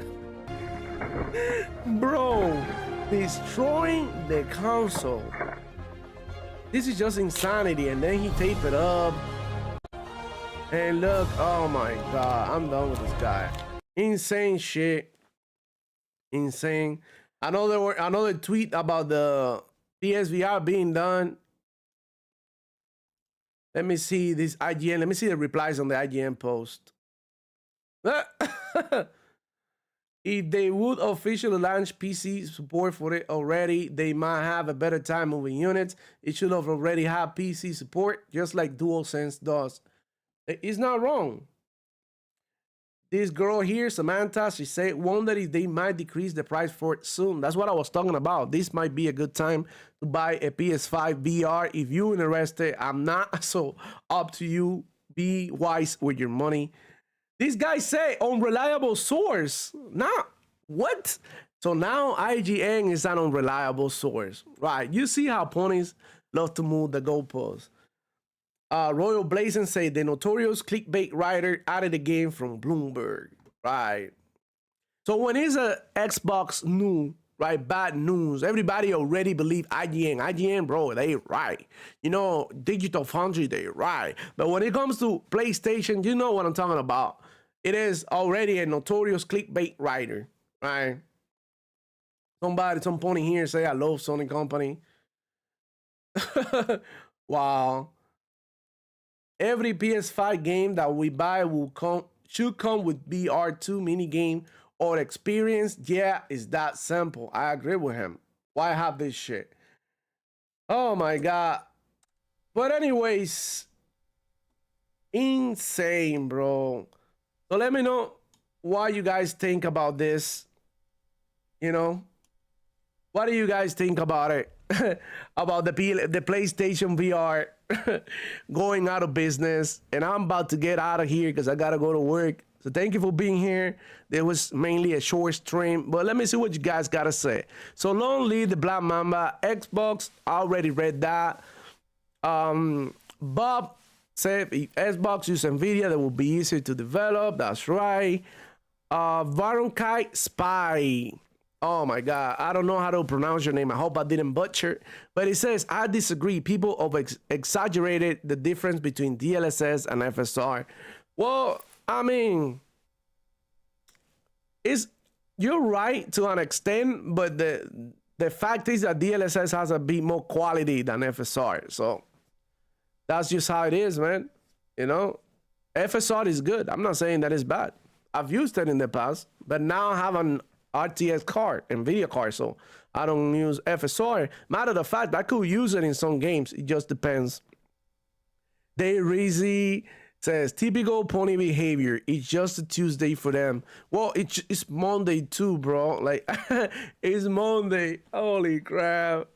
bro. Destroying the console. This is just insanity. And then he taped it up. And look, oh my god, I'm done with this guy. Insane shit. Insane. Another tweet about the PSVR being done. Let me see this IGN. Let me see the replies on the IGN post. If they would officially launch PC support for it already, they might have a better time moving units. It should have already had PC support, just like DualSense does. It's not wrong. This girl here, Samantha, she said, wonder if they might decrease the price for it soon. That's what I was talking about. This might be a good time to buy a PS5 VR. If you're interested, I'm not. So up to you. Be wise with your money. This guy say unreliable source. Nah, what? So now IGN is an unreliable source. Right. You see how ponies love to move the goalposts. Royal Blazing say the notorious clickbait writer added a game from Bloomberg. Right. So when it's a Xbox new, right, bad news, everybody already believe IGN. IGN, bro, they right. You know, Digital Foundry, they right. But when it comes to PlayStation, you know what I'm talking about. It is already a notorious clickbait writer, right? Some pony here say I love Sony company. Wow. Every PS5 game that we buy should come with VR2 mini game or experience. Yeah, it's that simple. I agree with him. Why have this shit? Oh my god. But anyways, insane, bro. So let me know what you guys think about this. You know, what do you guys think about it? About the PlayStation VR going out of business, and I'm about to get out of here because I gotta go to work. So thank you for being here. There was mainly a short stream, but let me see what you guys gotta say. So long live the Black Mamba. Xbox, I already read that. Bob said if Xbox use Nvidia, that will be easier to develop. That's right. Varunkai Spy. Oh my God, I don't know how to pronounce your name. I hope I didn't butcher. But it says, I disagree. People have exaggerated the difference between DLSS and FSR. Well, I mean, you're right to an extent, but the fact is that DLSS has a bit more quality than FSR. So that's just how it is, man. You know, FSR is good. I'm not saying that it's bad. I've used it in the past, but now I have an RTX card, NVIDIA card, so I don't use FSR. Matter of fact, I could use it in some games. It just depends. Day Rizzy says, typical pony behavior. It's just a Tuesday for them. Well, it's Monday too, bro. Like, it's Monday. Holy crap.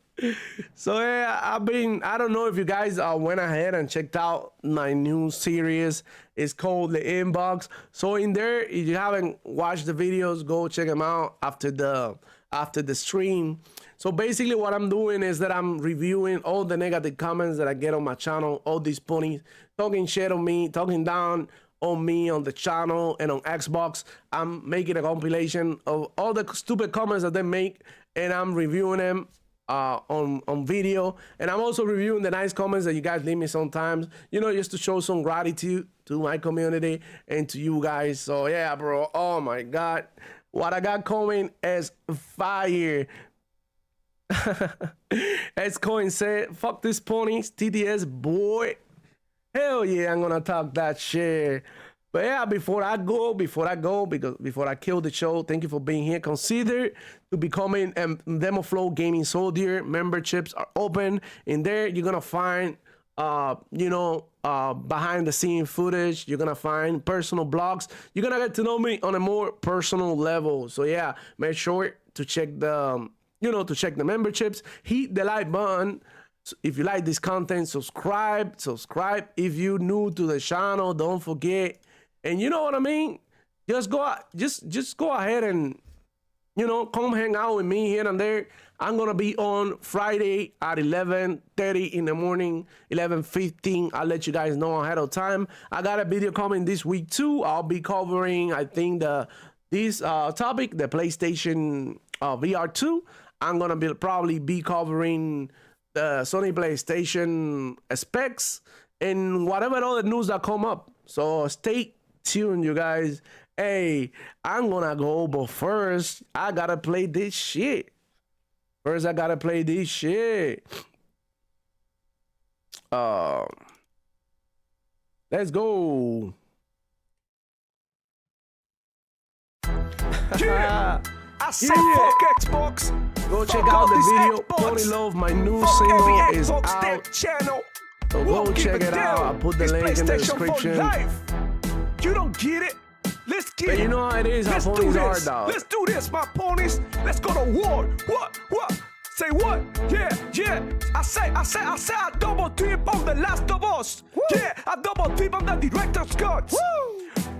So yeah, I don't know if you guys went ahead and checked out my new series. It's called The Inbox. So in there, if you haven't watched the videos, go check them out after the stream. So basically what I'm doing is that I'm reviewing all the negative comments that I get on my channel, all these ponies talking shit on me, talking down on me on the channel and on Xbox. I'm making a compilation of all the stupid comments that they make, and I'm reviewing them on video, and I'm also reviewing the nice comments that you guys leave me sometimes, you know, just to show some gratitude to my community and to you guys. So yeah, bro, oh my God, what I got coming is fire. As Coin said, fuck this ponies, TTS boy. Hell yeah, I'm gonna talk that shit. But yeah, before I go, before I kill the show, thank you for being here. Consider to becoming a Demo Flow Gaming Soldier. Memberships are open. In there, you're gonna find behind the scene footage. You're gonna find personal blogs. You're gonna get to know me on a more personal level. So yeah, make sure to check the memberships. Hit the like button. So if you like this content, subscribe. If you're new to the channel, don't forget. And you know what I mean? Just go ahead and come hang out with me here and there. I'm gonna be on Friday at 11:30 in the morning, 11:15. I'll let you guys know ahead of time. I got a video coming this week too. I'll be covering, I think, this topic, the PlayStation VR2. I'm gonna probably be covering the Sony PlayStation specs and whatever other news that come up. So stay tuned, you guys. Hey, I'm gonna go, but first I gotta play this shit. Let's go. Yeah, I said fuck Xbox. Go check Fuck out all the these video. Xbox. Pony Love, my new Fuck single every is Xbox out. that channel. So go Won't check give it a out. damn. I'll put the It's link in the PlayStation for description. life. You don't get it? Let's get But it. you know how it is, how Let's do ponies are, this. dog. Let's do this, my ponies. Let's go to war. What? Say what? Yeah. I say I double dip on The Last of Us. Woo. Yeah, I double dip on the director's cut. Woo.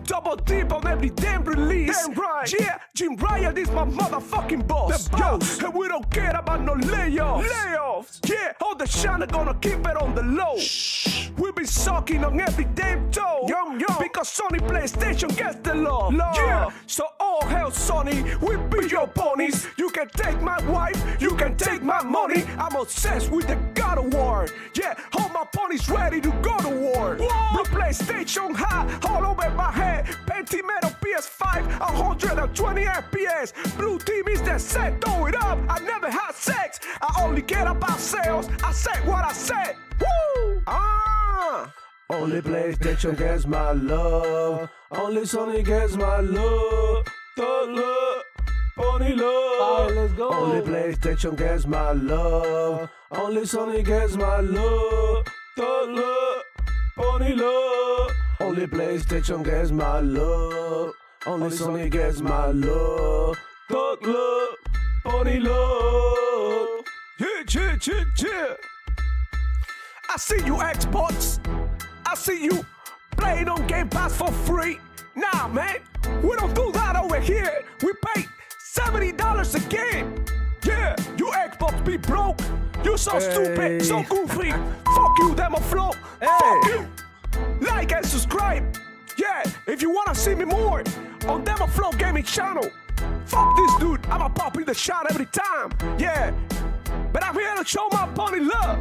Double dip on every damn release. Damn right. Yeah, Jim Ryan is my motherfucking boss. The boss. Yo, and we don't care about no layoffs. Yeah, all the shine gonna keep it on the low. Shh. We be sucking on every damn toe. Yum. Because Sony PlayStation gets the love. Yeah, so all hell Sony, we be your ponies. You can take my wife, you can take my money. I'm obsessed with the God of War. Yeah, all my ponies ready to go to war. Blue PlayStation high, all over my head. Pentimeter PS5, 120 FPS. Blue team is the set, throw it up. I never had sex, I only care about sales. I said what I said. Woo! Only PlayStation gets my love. Only Sony gets my love. Thug love, pony love. Alright, let's go. Only PlayStation gets my love. Only Sony gets my love. Thug love, pony love. Only PlayStation gets my love. Only Sony gets my love. Thug love, pony love. Yeah. I see you Xbox. I see you playing on Game Pass for free. Nah, man, we don't do that over here. We pay $70 a game. Yeah, you Xbox be broke. You so stupid, so goofy. Fuck you, Demo Flow. Fuck you. Like and subscribe. Yeah, if you wanna see me more on Demo Flow Gaming channel. Fuck this dude, I'ma pop in the shot every time. Yeah, but I'm here to show my pony love.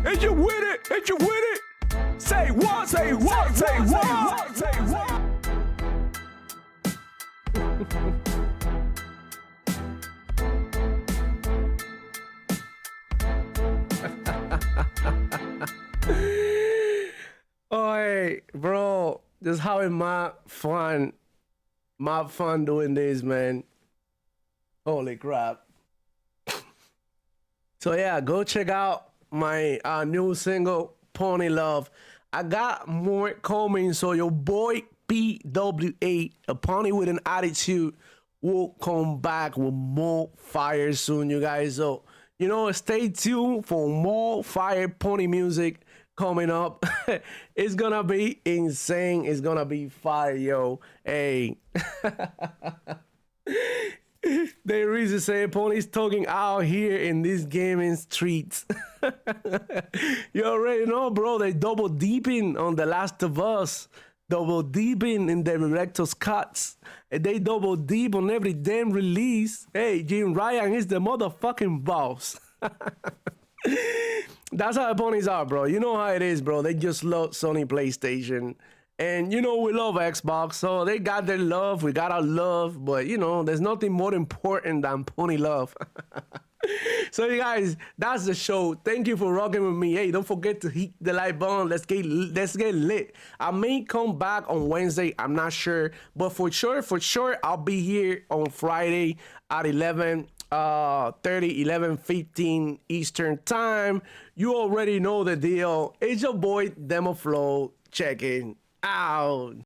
And you with it, Say what, say what, say what, say what. Oh, hey, bro, just having my fun doing this, man. Holy crap. So yeah, go check out my new single, Pony Love. I got more coming, so your boy PWA, a pony with an attitude, will come back with more fire soon, you guys. So, stay tuned for more fire pony music coming up. It's gonna be insane. It's gonna be fire, yo. Hey. They reason say ponies talking out here in these gaming streets. You already know, bro. They double deeping on The Last of Us, double deeping in the director's cuts, and they double deep on every damn release. Hey, Jim Ryan is the motherfucking boss. That's how the ponies are, bro. You know how it is, bro. They just love Sony PlayStation. And, we love Xbox, so they got their love, we got our love, but, there's nothing more important than pony love. So you guys, that's the show. Thank you for rocking with me. Hey, don't forget to hit the like button. Let's get lit. I may come back on Wednesday. I'm not sure, but for sure, I'll be here on Friday at 11:15 Eastern time. You already know the deal. It's your boy Demo Flow checking out.